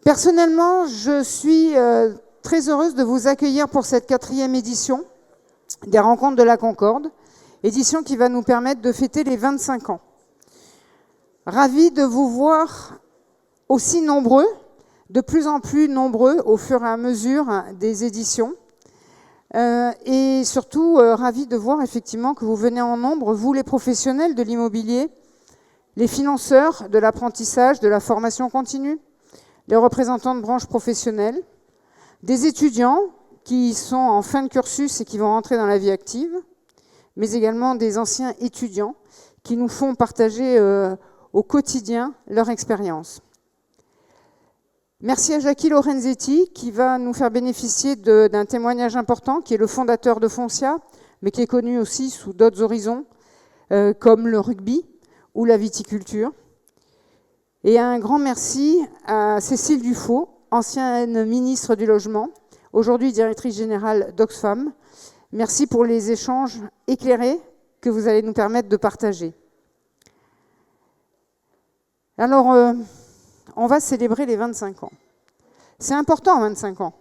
Personnellement, je suis très heureuse de vous accueillir pour cette 4e édition des Rencontres de la Concorde, édition qui va nous permettre de fêter les 25 ans. Ravie de vous voir aussi nombreux, de plus en plus nombreux au fur et à mesure des éditions. Et surtout, ravie de voir effectivement que vous venez en nombre, vous les professionnels de l'immobilier, les financeurs de l'apprentissage, de la formation continue, les représentants de branches professionnelles, des étudiants qui sont en fin de cursus et qui vont rentrer dans la vie active, mais également des anciens étudiants qui nous font partager au quotidien leur expérience. Merci à Jackie Lorenzetti qui va nous faire bénéficier d'un témoignage important, qui est le fondateur de Foncia, mais qui est connu aussi sous d'autres horizons, comme le rugby ou la viticulture. Et un grand merci à Cécile Dufaux, ancienne ministre du Logement, aujourd'hui directrice générale d'Oxfam. Merci pour les échanges éclairés que vous allez nous permettre de partager. Alors, on va célébrer les 25 ans. C'est important, 25 ans.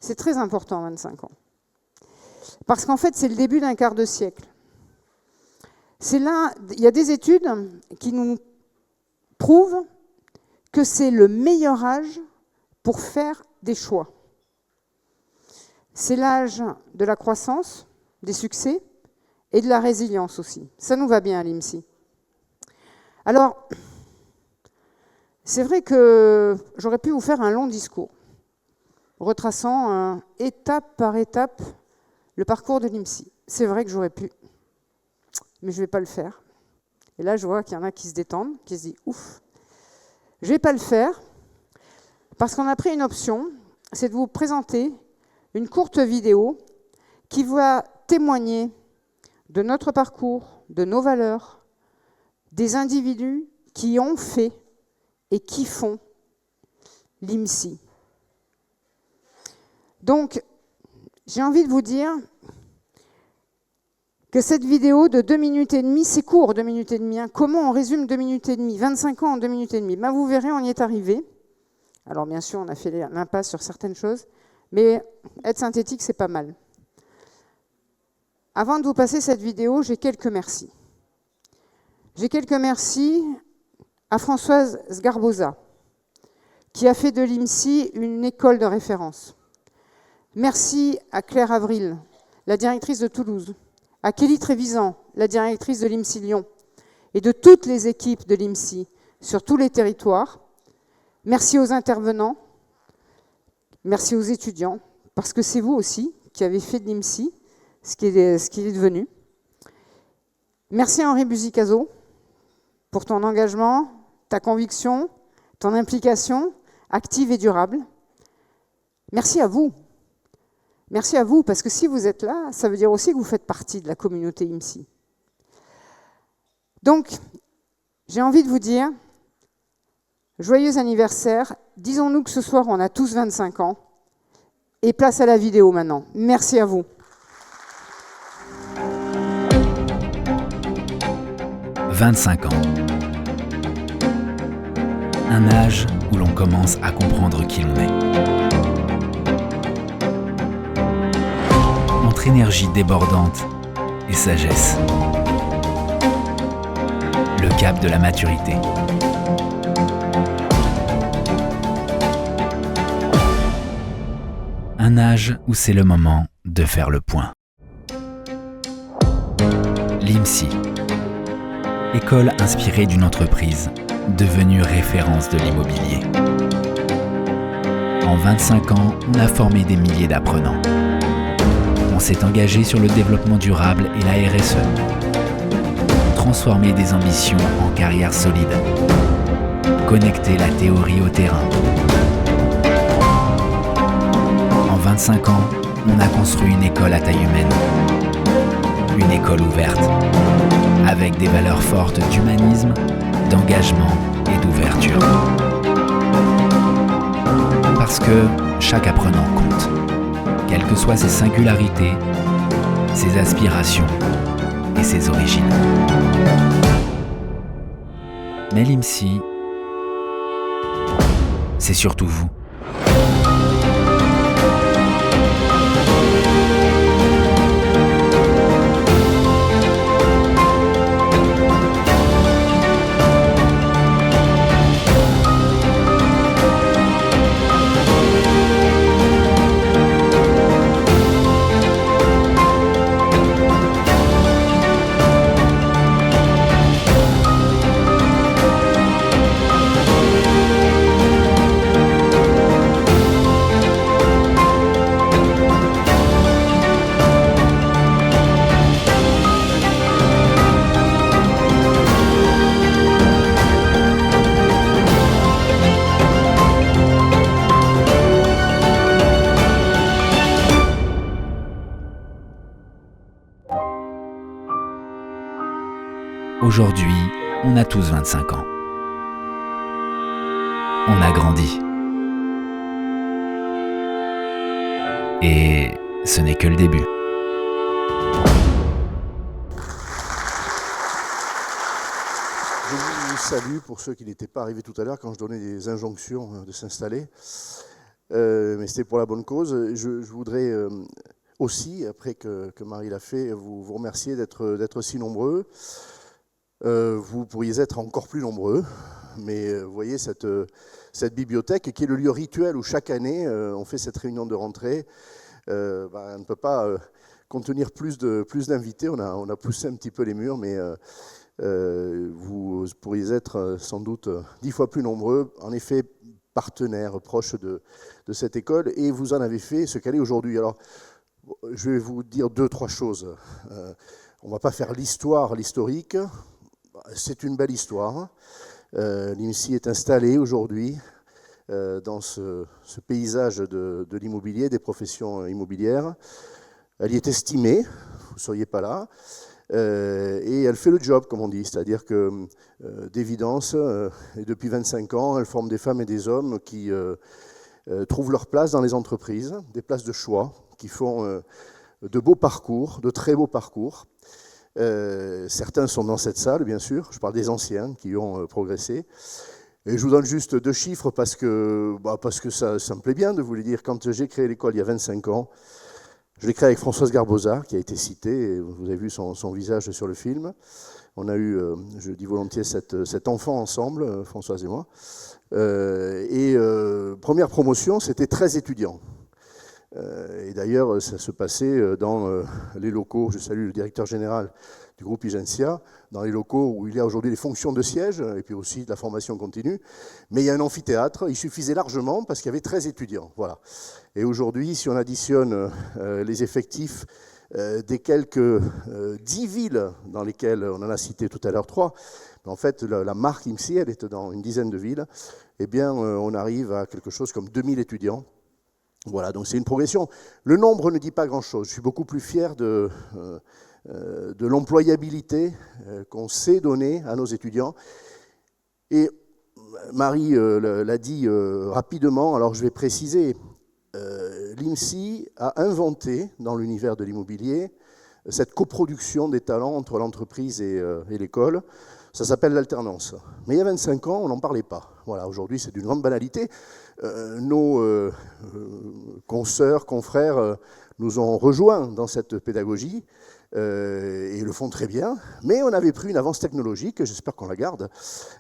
C'est très important, 25 ans. Parce qu'en fait, c'est le début d'un quart de siècle. C'est là, il y a des études qui nous prouvent que c'est le meilleur âge pour faire des choix. C'est l'âge de la croissance, des succès et de la résilience aussi. Ça nous va bien à l'IMSI. Alors, c'est vrai que j'aurais pu vous faire un long discours, retraçant étape par étape le parcours de l'IMSI. C'est vrai que j'aurais pu, mais je ne vais pas le faire. Et là, je vois qu'il y en a qui se détendent, qui se disent « ouf ». Je ne vais pas le faire parce qu'on a pris une option, c'est de vous présenter une courte vidéo qui va témoigner de notre parcours, de nos valeurs, des individus qui ont fait et qui font l'IMSI. Donc, j'ai envie de vous dire que cette vidéo de 2 minutes et demie, c'est court, 2 minutes et demie. Hein. Comment on résume 2 minutes et demie, 25 ans en 2 minutes et demie? Ben, vous verrez, on y est arrivé. Alors bien sûr, on a fait l'impasse sur certaines choses, mais être synthétique, c'est pas mal. Avant de vous passer cette vidéo, j'ai quelques merci. J'ai quelques merci à Françoise Sgarbosa, qui a fait de l'IMSI une école de référence. Merci à Claire Avril, la directrice de Toulouse, à Kelly Trévisan, la directrice de l'IMSI Lyon, et de toutes les équipes de l'IMSI sur tous les territoires. Merci aux intervenants, merci aux étudiants, parce que c'est vous aussi qui avez fait de l'IMSI ce qu'il est devenu. Merci à Henri Buzicazo pour ton engagement, ta conviction, ton implication active et durable. Merci à vous. Merci à vous, parce que si vous êtes là, ça veut dire aussi que vous faites partie de la communauté IMSI. Donc, j'ai envie de vous dire, joyeux anniversaire. Disons-nous que ce soir, on a tous 25 ans. Et place à la vidéo maintenant. Merci à vous. « 25 ans. Un âge où l'on commence à comprendre qui l'on est. Entre énergie débordante et sagesse. Le cap de la maturité. Un âge où c'est le moment de faire le point. L'IMSI. École inspirée d'une entreprise devenue référence de l'immobilier. En 25 ans, on a formé des milliers d'apprenants. On s'est engagé sur le développement durable et la RSE. Transformer des ambitions en carrière solide. Connecter la théorie au terrain. En 25 ans, on a construit une école à taille humaine. Une école ouverte, avec des valeurs fortes d'humanisme, d'engagement et d'ouverture. Parce que chaque apprenant compte. Quelles que soient ses singularités, ses aspirations et ses origines. Mais l'IMSI c'est surtout vous. Aujourd'hui, on a tous 25 ans. On a grandi. Et ce n'est que le début. Je vous salue pour ceux qui n'étaient pas arrivés tout à l'heure quand je donnais des injonctions de s'installer. Mais c'était pour la bonne cause. Je voudrais aussi, après que Marie l'a fait, vous remercier d'être si nombreux. Vous pourriez être encore plus nombreux, mais vous voyez cette bibliothèque qui est le lieu rituel où chaque année on fait cette réunion de rentrée. On ne peut pas contenir plus d'invités, on a poussé un petit peu les murs, mais vous pourriez être sans doute 10 fois plus nombreux, en effet partenaires proches de cette école, et vous en avez fait ce qu'elle est aujourd'hui. Alors, je vais vous dire 2-3 choses. On ne va pas faire l'historique. C'est une belle histoire. L'IMSI est installé aujourd'hui dans ce paysage de l'immobilier, des professions immobilières. Elle y est estimée, vous ne seriez pas là, et elle fait le job, comme on dit, c'est-à-dire que d'évidence, et depuis 25 ans, elle forme des femmes et des hommes qui trouvent leur place dans les entreprises, des places de choix, qui font de beaux parcours, de très beaux parcours. Certains sont dans cette salle, bien sûr. Je parle des anciens qui ont progressé. Et je vous donne juste 2 chiffres parce que ça me plaît bien de vous les dire. Quand j'ai créé l'école il y a 25 ans, je l'ai créée avec Françoise Garbosa, qui a été citée. Et vous avez vu son visage sur le film. On a eu, je dis volontiers, cet enfant ensemble, Françoise et moi. Première promotion, c'était 13 étudiants. Et d'ailleurs, ça se passait dans les locaux, je salue le directeur général du groupe Igencia, dans les locaux où il y a aujourd'hui les fonctions de siège, et puis aussi de la formation continue. Mais il y a un amphithéâtre, il suffisait largement parce qu'il y avait 13 étudiants. Voilà. Et aujourd'hui, si on additionne les effectifs des quelques 10 villes dans lesquelles on en a cité tout à l'heure 3, en fait, la marque IMSI, elle est dans une dizaine de villes, eh bien, on arrive à quelque chose comme 2000 étudiants. Voilà, donc c'est une progression. Le nombre ne dit pas grand-chose. Je suis beaucoup plus fier de l'employabilité qu'on sait donner à nos étudiants. Et Marie l'a dit rapidement, alors je vais préciser. L'IMSI a inventé dans l'univers de l'immobilier cette coproduction des talents entre l'entreprise et l'école. Ça s'appelle l'alternance. Mais il y a 25 ans, on n'en parlait pas. Voilà, aujourd'hui, c'est d'une grande banalité. Nos consoeurs, confrères nous ont rejoints dans cette pédagogie et le font très bien. Mais on avait pris une avance technologique, j'espère qu'on la garde,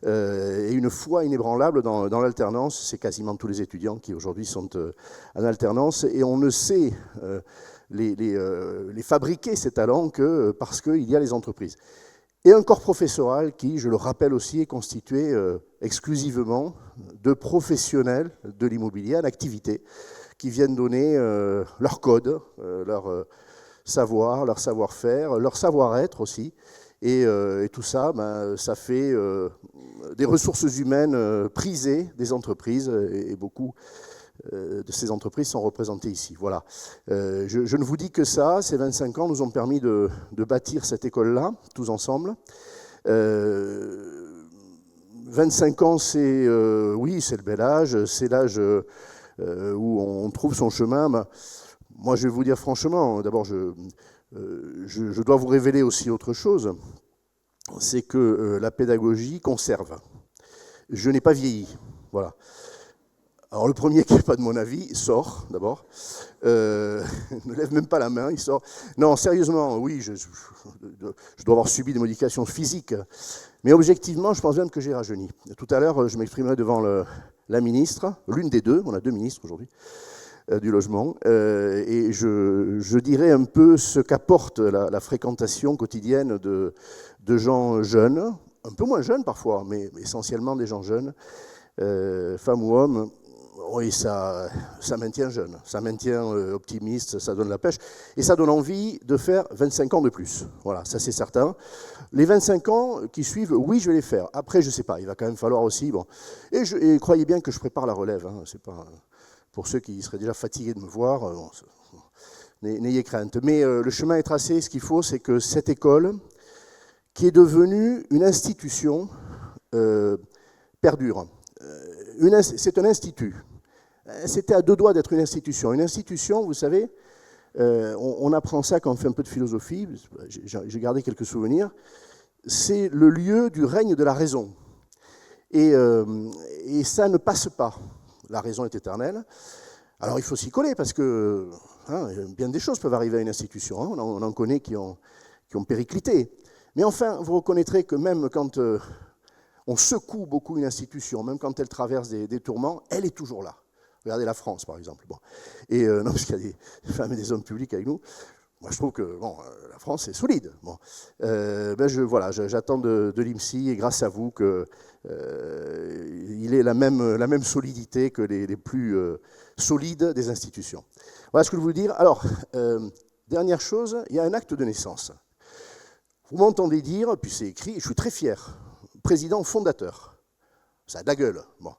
et une foi inébranlable dans l'alternance. C'est quasiment tous les étudiants qui aujourd'hui sont en alternance et on ne sait les fabriquer, ces talents, que parce qu'il y a les entreprises. Et un corps professoral qui, je le rappelle aussi, est constitué exclusivement de professionnels de l'immobilier en activité, qui viennent donner leur code, leur savoir, leur savoir-faire, leur savoir-être aussi. Et tout ça, ça fait des ressources humaines prisées des entreprises, et beaucoup de ces entreprises sont représentées ici. Voilà. Je ne vous dis que ça, ces 25 ans nous ont permis de bâtir cette école-là, tous ensemble. 25 ans, oui, c'est le bel âge, c'est l'âge où on trouve son chemin. Moi, je vais vous dire franchement, d'abord, je dois vous révéler aussi autre chose, c'est que la pédagogie conserve. Je n'ai pas vieilli, voilà. Alors le premier, qui n'est pas de mon avis, sort d'abord. Ne lève même pas la main, il sort. Non, sérieusement, oui, je dois avoir subi des modifications physiques. Mais objectivement, je pense même que j'ai rajeuni. Tout à l'heure, je m'exprimerai devant la ministre, l'une des deux, on a deux ministres aujourd'hui, du logement, et je dirais un peu ce qu'apporte la fréquentation quotidienne de gens jeunes, un peu moins jeunes parfois, mais essentiellement des gens jeunes, femmes ou hommes. Oui, ça maintient jeune, ça maintient optimiste, ça donne la pêche, et ça donne envie de faire 25 ans de plus. Voilà, ça c'est certain. Les 25 ans qui suivent, oui, je vais les faire. Après, je ne sais pas, il va quand même falloir aussi... Bon. Et croyez bien que je prépare la relève, hein, c'est pas... Pour ceux qui seraient déjà fatigués de me voir, bon, n'ayez crainte. Mais le chemin est tracé, ce qu'il faut, c'est que cette école, qui est devenue une institution, perdure. C'est un institut. C'était à deux doigts d'être une institution. Une institution, vous savez, on apprend ça quand on fait un peu de philosophie, j'ai gardé quelques souvenirs, c'est le lieu du règne de la raison. Et ça ne passe pas. La raison est éternelle. Alors il faut s'y coller parce que bien des choses peuvent arriver à une institution. Hein, on en connaît qui ont périclité. Mais enfin, vous reconnaîtrez que même quand on secoue beaucoup une institution, même quand elle traverse des tourments, elle est toujours là. Regardez la France, par exemple. Bon. Et non, parce qu'il y a des femmes et des hommes publics avec nous. Moi, je trouve que la France est solide. Bon. J'attends de l'IMSI, et grâce à vous, qu'il ait la même solidité que les plus solides des institutions. Voilà ce que je voulais dire. Alors, dernière chose, il y a un acte de naissance. Vous m'entendez dire, puis c'est écrit, et je suis très fier, président fondateur. Ça a de la gueule. Bon.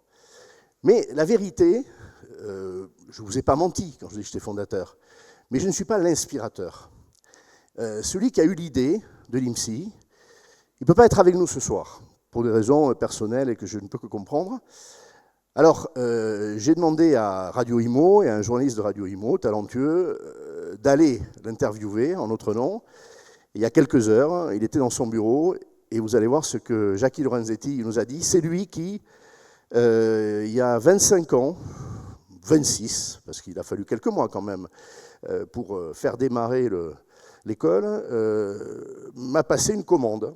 Mais la vérité, je ne vous ai pas menti quand je dis que j'étais fondateur, mais je ne suis pas l'inspirateur. Celui qui a eu l'idée de l'IMSI, il ne peut pas être avec nous ce soir, pour des raisons personnelles et que je ne peux que comprendre. Alors, j'ai demandé à Radio Imo et à un journaliste de Radio Imo, talentueux, d'aller l'interviewer en notre nom. Il y a quelques heures, il était dans son bureau, et vous allez voir ce que Jackie Lorenzetti nous a dit. C'est lui qui, il y a 25 ans, 26, parce qu'il a fallu quelques mois quand même, pour faire démarrer l'école, m'a passé une commande.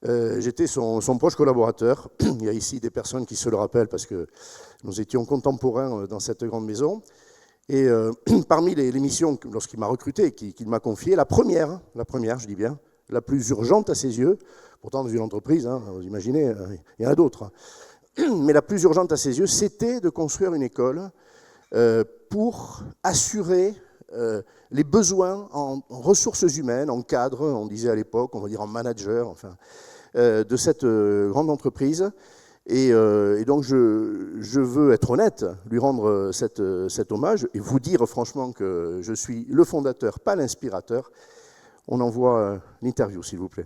J'étais son proche collaborateur. Il y a ici des personnes qui se le rappellent parce que nous étions contemporains dans cette grande maison. Et parmi les missions, lorsqu'il m'a recruté, qu'il m'a confiée, la première, je dis bien, la plus urgente à ses yeux, pourtant dans une entreprise, hein, vous imaginez, il y en a d'autres, mais la plus urgente à ses yeux, c'était de construire une école pour assurer les besoins en ressources humaines, en cadre, on disait à l'époque, on va dire en manager, enfin, de cette grande entreprise. Et donc je veux être honnête, lui rendre cet hommage et vous dire franchement que je suis le fondateur, pas l'inspirateur. On envoie l'interview, s'il vous plaît.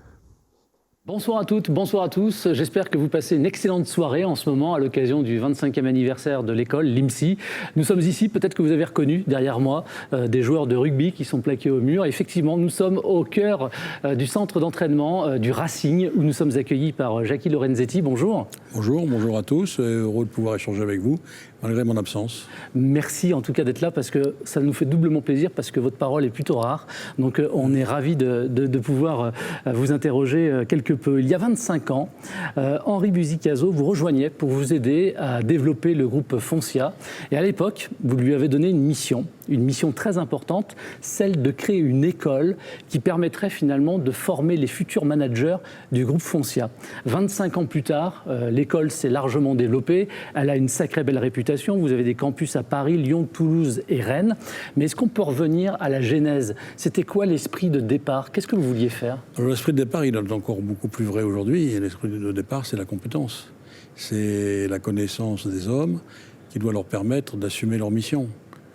Bonsoir à toutes, bonsoir à tous. J'espère que vous passez une excellente soirée en ce moment à l'occasion du 25e anniversaire de l'école, l'IMSI. Nous sommes ici, peut-être que vous avez reconnu derrière moi des joueurs de rugby qui sont plaqués au mur. Effectivement, nous sommes au cœur du centre d'entraînement du Racing où nous sommes accueillis par Jackie Lorenzetti. Bonjour. Bonjour à tous. Heureux de pouvoir échanger avec vous malgré mon absence. Merci en tout cas d'être là parce que ça nous fait doublement plaisir parce que votre parole est plutôt rare. Donc on est ravis de pouvoir vous interroger quelque peu. Il y a 25 ans, Henri Buzicazo vous rejoignait pour vous aider à développer le groupe Foncia. Et à l'époque, vous lui avez donné une mission très importante, celle de créer une école qui permettrait finalement de former les futurs managers du groupe Foncia. 25 ans plus tard, l'école s'est largement développée, elle a une sacrée belle réputation. Vous avez des campus à Paris, Lyon, Toulouse et Rennes. Mais est-ce qu'on peut revenir à la genèse? C'était quoi l'esprit de départ? Qu'est-ce que vous vouliez faire? L'esprit de départ, il est encore beaucoup plus vrai aujourd'hui. Et l'esprit de départ, c'est la compétence. C'est la connaissance des hommes qui doit leur permettre d'assumer leur mission.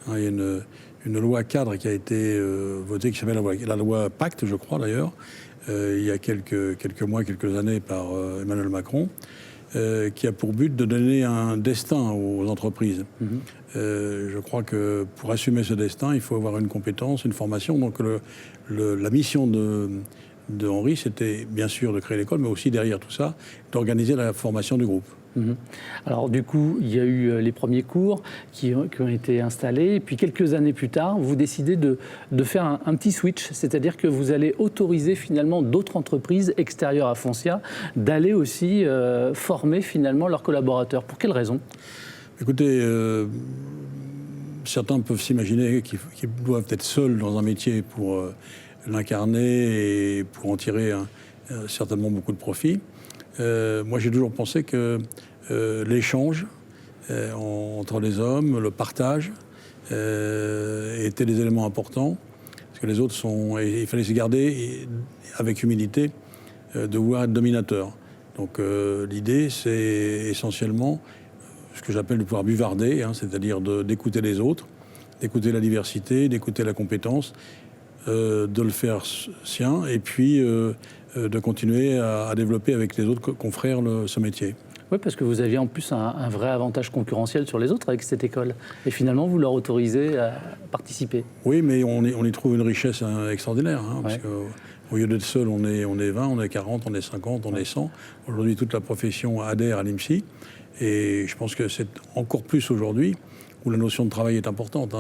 Il y a une loi cadre qui a été votée, qui s'appelle la loi Pacte, je crois d'ailleurs, il y a quelques mois, quelques années par Emmanuel Macron, qui a pour but de donner un destin aux entreprises. Je crois que pour assumer ce destin, il faut avoir une compétence, une formation. Donc la mission de Henri, c'était bien sûr de créer l'école, mais aussi derrière tout ça, d'organiser la formation du groupe. Alors du coup, il y a eu les premiers cours qui ont été installés, et puis quelques années plus tard, vous décidez de faire un petit switch, c'est-à-dire que vous allez autoriser finalement d'autres entreprises extérieures à Foncia d'aller aussi former finalement leurs collaborateurs. Pour quelles raisons ? Écoutez, certains peuvent s'imaginer qu'ils doivent être seuls dans un métier pour l'incarner et pour en tirer certainement beaucoup de profit. Moi, j'ai toujours pensé que l'échange entre les hommes, le partage, étaient des éléments importants. Parce que les autres il fallait se garder avec humilité de vouloir être dominateur. Donc l'idée, c'est essentiellement ce que j'appelle de pouvoir buvarder, c'est-à-dire d'écouter les autres, d'écouter la diversité, d'écouter la compétence, de le faire sien, et puis de continuer à développer avec les autres confrères ce métier. Oui, parce que vous aviez en plus un vrai avantage concurrentiel sur les autres avec cette école. Et finalement, vous leur autorisez à participer. Oui, mais on y trouve une richesse extraordinaire. Parce qu'au lieu d'être seul, on est 20, on est 40, on est 50, on est 100. Aujourd'hui, toute la profession adhère à l'IMSI. Et je pense que c'est encore plus aujourd'hui où la notion de travail est importante.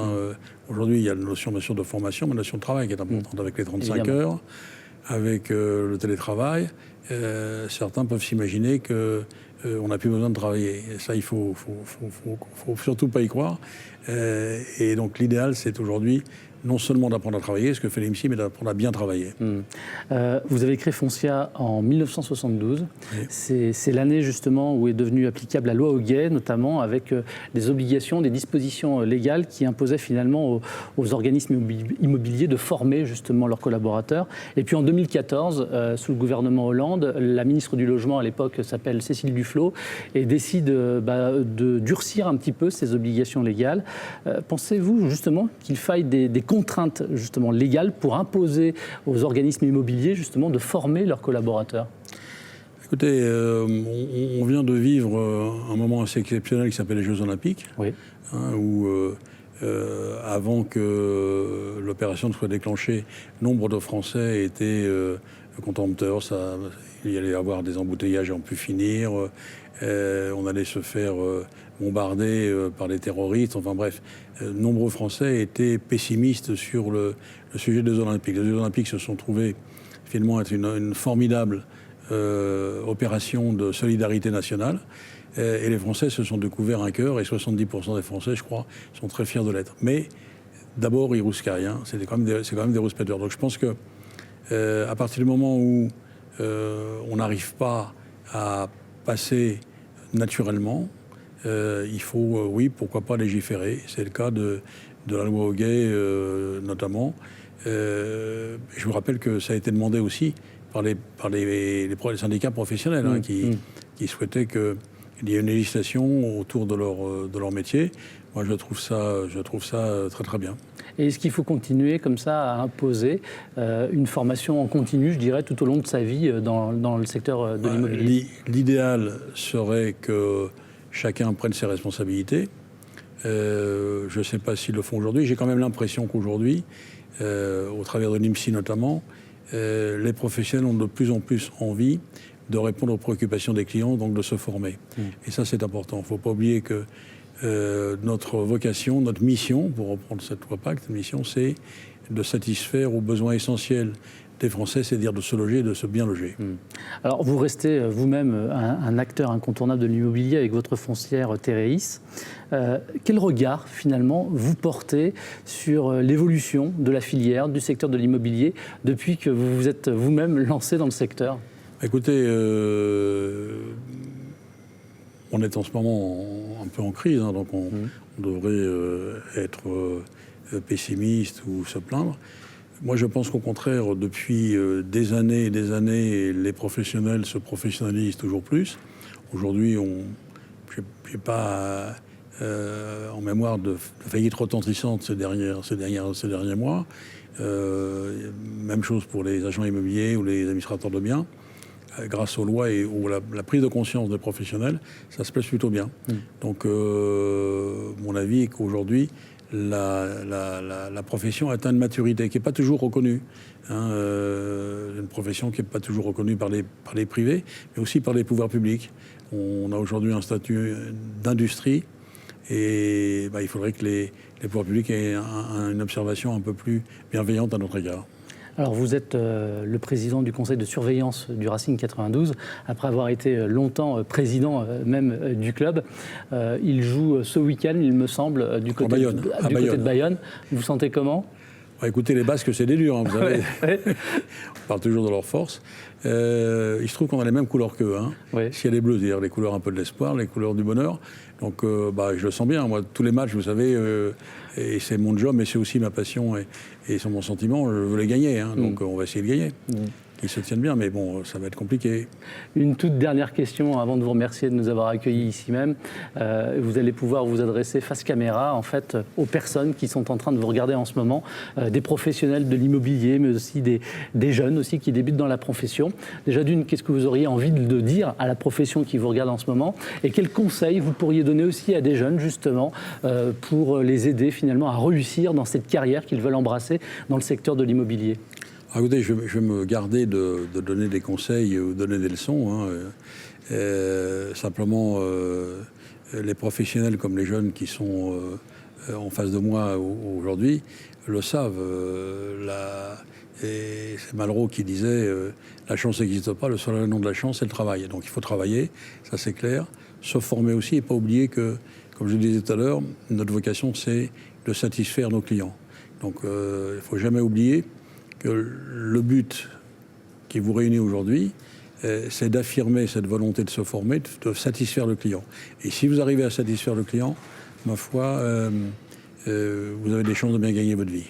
Aujourd'hui, il y a la notion bien sûr de formation, mais la notion de travail qui est importante avec les 35 heures, avec le télétravail. Certains peuvent s'imaginer qu'on n'a plus besoin de travailler. Et ça, il faut surtout pas y croire. Et donc l'idéal, c'est aujourd'hui non seulement d'apprendre à travailler, ce que fait l'IMSI, mais d'apprendre à bien travailler. Vous avez créé Foncia en 1972. Oui. C'est l'année justement où est devenue applicable la loi Hoguet, notamment avec des obligations, des dispositions légales qui imposaient finalement aux organismes immobiliers de former justement leurs collaborateurs. Et puis en 2014, sous le gouvernement Hollande, la ministre du Logement à l'époque s'appelle Cécile Duflot et décide de durcir un petit peu ces obligations légales. Pensez-vous justement qu'il faille des contraintes justement légales pour imposer aux organismes immobiliers justement de former leurs collaborateurs? Écoutez, on vient de vivre un moment assez exceptionnel qui s'appelle les Jeux Olympiques, oui. Où avant que l'opération ne soit déclenchée, nombre de Français étaient contempteurs. Il y allait y avoir des embouteillages à en plus finir. On allait se faire bombarder par des terroristes. Enfin bref, nombreux Français étaient pessimistes sur le sujet des Olympiques. Les Jeux Olympiques se sont trouvés finalement être une formidable opération de solidarité nationale. Et les Français se sont découverts un cœur, et 70% des Français, je crois, sont très fiers de l'être. Mais d'abord, ils rouskaillent. C'est quand même des rouspéteurs. Donc je pense que à partir du moment où on n'arrive pas à passer naturellement, il faut, oui, pourquoi pas légiférer. C'est le cas de la loi Hoguet, notamment. Je vous rappelle que ça a été demandé aussi par les syndicats professionnels qui souhaitaient qu'il y ait une législation autour de leur métier. Moi, je trouve ça très très bien. Et est-ce qu'il faut continuer comme ça à imposer une formation en continu, je dirais, tout au long de sa vie dans le secteur de l'immobilier? L'idéal serait que chacun prenne ses responsabilités. Je ne sais pas s'ils le font aujourd'hui. J'ai quand même l'impression qu'aujourd'hui, au travers de l'IMSI notamment, les professionnels ont de plus en plus envie de répondre aux préoccupations des clients, donc de se former. Et ça, c'est important. Il ne faut pas oublier que notre vocation, notre mission, pour reprendre cette loi Pacte, cette mission, c'est de satisfaire aux besoins essentiels des Français, c'est-à-dire de se loger et de se bien loger. Alors, vous restez vous-même un acteur incontournable de l'immobilier avec votre foncière Tereis. Quel regard, finalement, vous portez sur l'évolution de la filière, du secteur de l'immobilier, depuis que vous vous êtes vous-même lancé dans le secteur? Écoutez, on est en ce moment un peu en crise, donc on devrait être pessimiste ou se plaindre. Moi, je pense qu'au contraire, depuis des années et des années, les professionnels se professionnalisent toujours plus. Aujourd'hui, je n'ai pas en mémoire de faillites retentissantes ces derniers mois. Même chose pour les agents immobiliers ou les administrateurs de biens. Grâce aux lois et la prise de conscience des professionnels, ça se passe plutôt bien. Donc, mon avis est qu'aujourd'hui, la profession atteint une maturité qui n'est pas toujours reconnue. Une profession qui n'est pas toujours reconnue par les privés, mais aussi par les pouvoirs publics. On a aujourd'hui un statut d'industrie et il faudrait que les pouvoirs publics aient une observation un peu plus bienveillante à notre égard. Alors vous êtes le président du conseil de surveillance du Racing 92, après avoir été longtemps président même du club. Il joue ce week-end, il me semble, du côté de Bayonne. Vous vous sentez comment ? Écoutez, les Basques, c'est des durs, hein, vous savez. Ouais. On parle toujours de leur force. Il se trouve qu'on a les mêmes couleurs qu'eux. Hein. Ouais. S'il y a les bleus, c'est-à-dire les couleurs un peu de l'espoir, les couleurs du bonheur. Donc je le sens bien. Moi, tous les matchs, vous savez, et c'est mon job, mais c'est aussi ma passion et c'est mon sentiment, je veux les gagner. Hein, donc on va essayer de gagner. Ils se tiennent bien, mais bon, ça va être compliqué. Une toute dernière question avant de vous remercier de nous avoir accueillis ici même. Vous allez pouvoir vous adresser face caméra, en fait, aux personnes qui sont en train de vous regarder en ce moment, des professionnels de l'immobilier, mais aussi des jeunes aussi qui débutent dans la profession. Déjà d'une, qu'est-ce que vous auriez envie de dire à la profession qui vous regarde en ce moment ? Et quels conseils vous pourriez donner aussi à des jeunes, justement, pour les aider finalement à réussir dans cette carrière qu'ils veulent embrasser dans le secteur de l'immobilier ? Écoutez, je vais me garder de donner des conseils ou donner des leçons. Hein. Simplement, les professionnels comme les jeunes qui sont en face de moi aujourd'hui le savent. Et c'est Malraux qui disait la chance n'existe pas, le seul nom de la chance, c'est le travail. Donc il faut travailler, ça c'est clair. Se former aussi et pas oublier que, comme je le disais tout à l'heure, notre vocation c'est de satisfaire nos clients. Donc il ne faut jamais oublier que le but qui vous réunit aujourd'hui, c'est d'affirmer cette volonté de se former, de satisfaire le client. Et si vous arrivez à satisfaire le client, ma foi, vous avez des chances de bien gagner votre vie.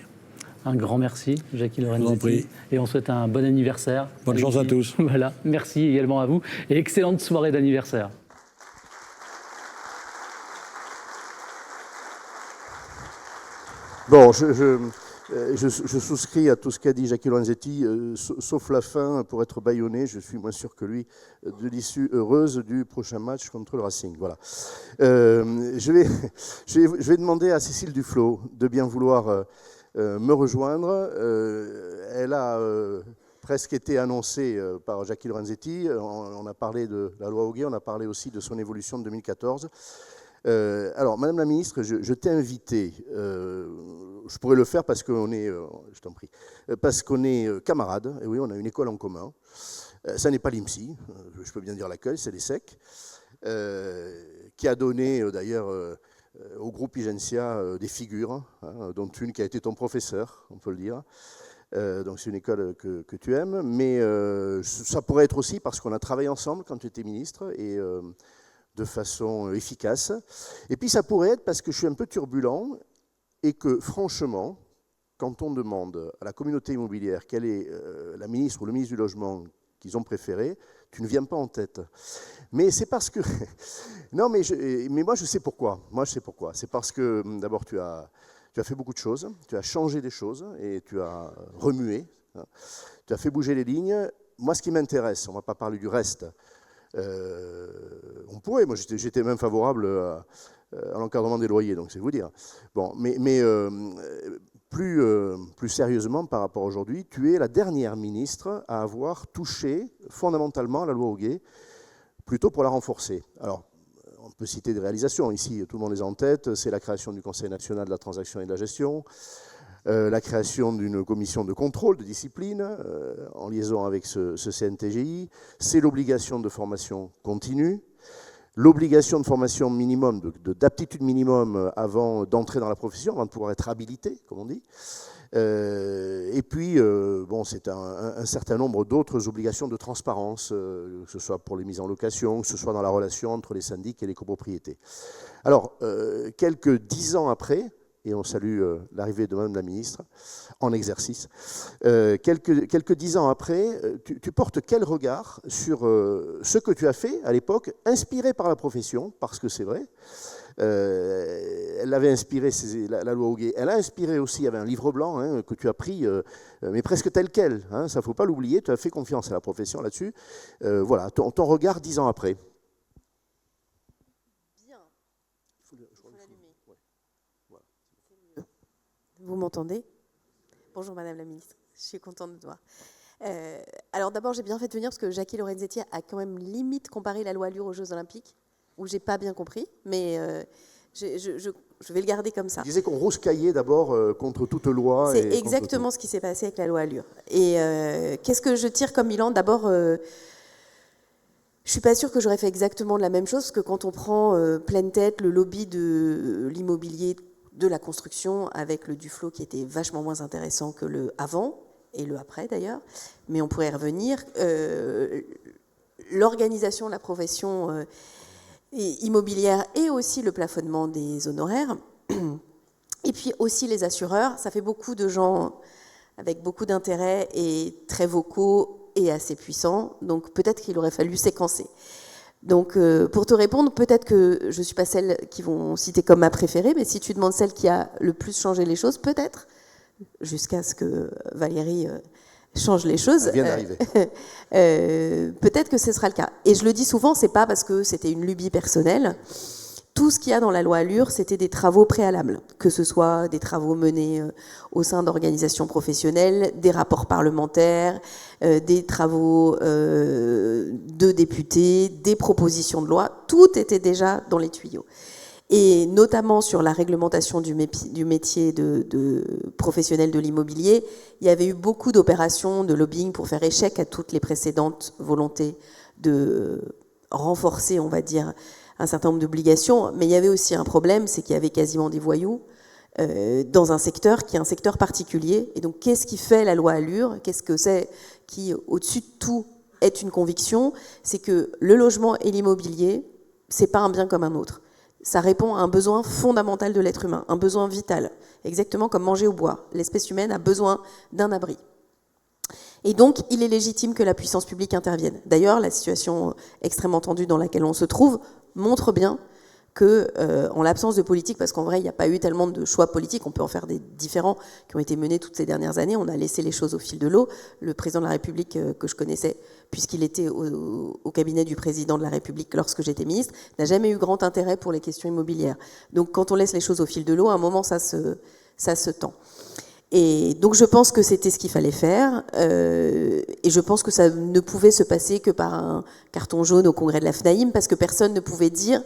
Un grand merci, Jacky Lorenzetti. Je vous en prie. Et on souhaite un bon anniversaire. Bonne chance à tous. Voilà, merci également à vous. Et excellente soirée d'anniversaire. Bon, je souscris à tout ce qu'a dit Jacky Lorenzetti, sauf la fin, pour être bâillonné, je suis moins sûr que lui, de l'issue heureuse du prochain match contre le Racing. Voilà. Je vais demander à Cécile Duflot de bien vouloir me rejoindre. Elle a presque été annoncée par Jacky Lorenzetti. On a parlé de la loi Hoguet, on a parlé aussi de son évolution de 2014. Alors, Madame la Ministre, je t'ai invité, je pourrais le faire parce qu'on est, je t'en prie, parce qu'on est camarades, et oui, on a une école en commun. Ça n'est pas l'IMSI, je peux bien dire l'accueil, c'est l'ESSEC, qui a donné d'ailleurs au groupe Igencia des figures, hein, dont une qui a été ton professeur, on peut le dire. Donc c'est une école que tu aimes, mais ça pourrait être aussi parce qu'on a travaillé ensemble quand tu étais ministre, et de façon efficace. Et puis ça pourrait être parce que je suis un peu turbulent et que franchement, quand on demande à la communauté immobilière quelle est la ministre ou le ministre du Logement qu'ils ont préféré, tu ne viens pas en tête. Mais c'est parce que... non, mais moi je sais pourquoi. Moi je sais pourquoi. C'est parce que d'abord tu as fait beaucoup de choses, tu as changé des choses et tu as remué, hein. Tu as fait bouger les lignes. Moi ce qui m'intéresse, on ne va pas parler du reste, on pourrait, moi j'étais même favorable à l'encadrement des loyers, donc c'est vous dire. Bon, mais plus sérieusement par rapport à aujourd'hui, tu es la dernière ministre à avoir touché fondamentalement à la loi Hoguet, plutôt pour la renforcer. Alors, on peut citer des réalisations, ici tout le monde les a en tête, c'est la création du Conseil national de la transaction et de la gestion, la création d'une commission de contrôle, de discipline, en liaison avec ce CNTGI, c'est l'obligation de formation continue, l'obligation de formation minimum, d'aptitude minimum avant d'entrer dans la profession, avant de pouvoir être habilité, comme on dit. Et puis, bon, c'est un certain nombre d'autres obligations de transparence, que ce soit pour les mises en location, que ce soit dans la relation entre les syndics et les copropriétés. Alors, quelques 10 ans après, et on salue l'arrivée de Madame la Ministre en exercice. Quelques 10 ans après, tu portes quel regard sur ce que tu as fait à l'époque, inspiré par la profession, parce que c'est vrai, elle avait inspiré la loi Hoguet, elle a inspiré aussi, il y avait un livre blanc hein, que tu as pris, mais presque tel quel, hein, ça ne faut pas l'oublier, tu as fait confiance à la profession là-dessus. Voilà, ton regard 10 ans après. Vous m'entendez ? Bonjour Madame la Ministre, je suis contente de vous voir. Alors d'abord, j'ai bien fait de venir parce que Jackie Lorenzetti a quand même limite comparé la loi Allure aux Jeux Olympiques, où j'ai pas bien compris, mais je vais le garder comme ça. Il disait qu'on rouscaillait d'abord contre toute loi. C'est exactement ce qui s'est passé avec la loi Allure. Et qu'est-ce que je tire comme bilan ? D'abord, je suis pas sûre que j'aurais fait exactement la même chose, parce que quand on prend pleine tête le lobby de l'immobilier, de la construction, avec le Duflot qui était vachement moins intéressant que le avant, et le après d'ailleurs, mais on pourrait y revenir. L'organisation de la profession immobilière et aussi le plafonnement des honoraires, et puis aussi les assureurs, ça fait beaucoup de gens avec beaucoup d'intérêt et très vocaux et assez puissants, donc peut-être qu'il aurait fallu séquencer. Donc pour te répondre, peut-être que je ne suis pas celle qui vont citer comme ma préférée, mais si tu demandes celle qui a le plus changé les choses, peut-être, jusqu'à ce que Valérie change les choses. Elle vient d'arriver. Peut-être que ce sera le cas. Et je le dis souvent, c'est pas parce que c'était une lubie personnelle. Tout ce qu'il y a dans la loi Allure, c'était des travaux préalables, que ce soit des travaux menés au sein d'organisations professionnelles, des rapports parlementaires, des travaux de députés, des propositions de loi. Tout était déjà dans les tuyaux. Et notamment sur la réglementation du métier de professionnel de l'immobilier, il y avait eu beaucoup d'opérations de lobbying pour faire échec à toutes les précédentes volontés de renforcer, on va dire, un certain nombre d'obligations. Mais il y avait aussi un problème, c'est qu'il y avait quasiment des voyous dans un secteur qui est un secteur particulier. Et donc, qu'est-ce qui fait la loi Allure ? Qu'est-ce que c'est qui, au-dessus de tout, est une conviction ? C'est que le logement et l'immobilier, c'est pas un bien comme un autre. Ça répond à un besoin fondamental de l'être humain, un besoin vital, exactement comme manger ou boire. L'espèce humaine a besoin d'un abri. Et donc, il est légitime que la puissance publique intervienne. D'ailleurs, la situation extrêmement tendue dans laquelle on se trouve montre bien que, en l'absence de politique, parce qu'en vrai, il n'y a pas eu tellement de choix politiques, on peut en faire des différents qui ont été menés toutes ces dernières années, on a laissé les choses au fil de l'eau. Le président de la République que je connaissais, puisqu'il était au cabinet du président de la République lorsque j'étais ministre, n'a jamais eu grand intérêt pour les questions immobilières. Donc quand on laisse les choses au fil de l'eau, à un moment, ça se tend. Et donc je pense que c'était ce qu'il fallait faire, et je pense que ça ne pouvait se passer que par un carton jaune au congrès de la FNAIM, parce que personne ne pouvait dire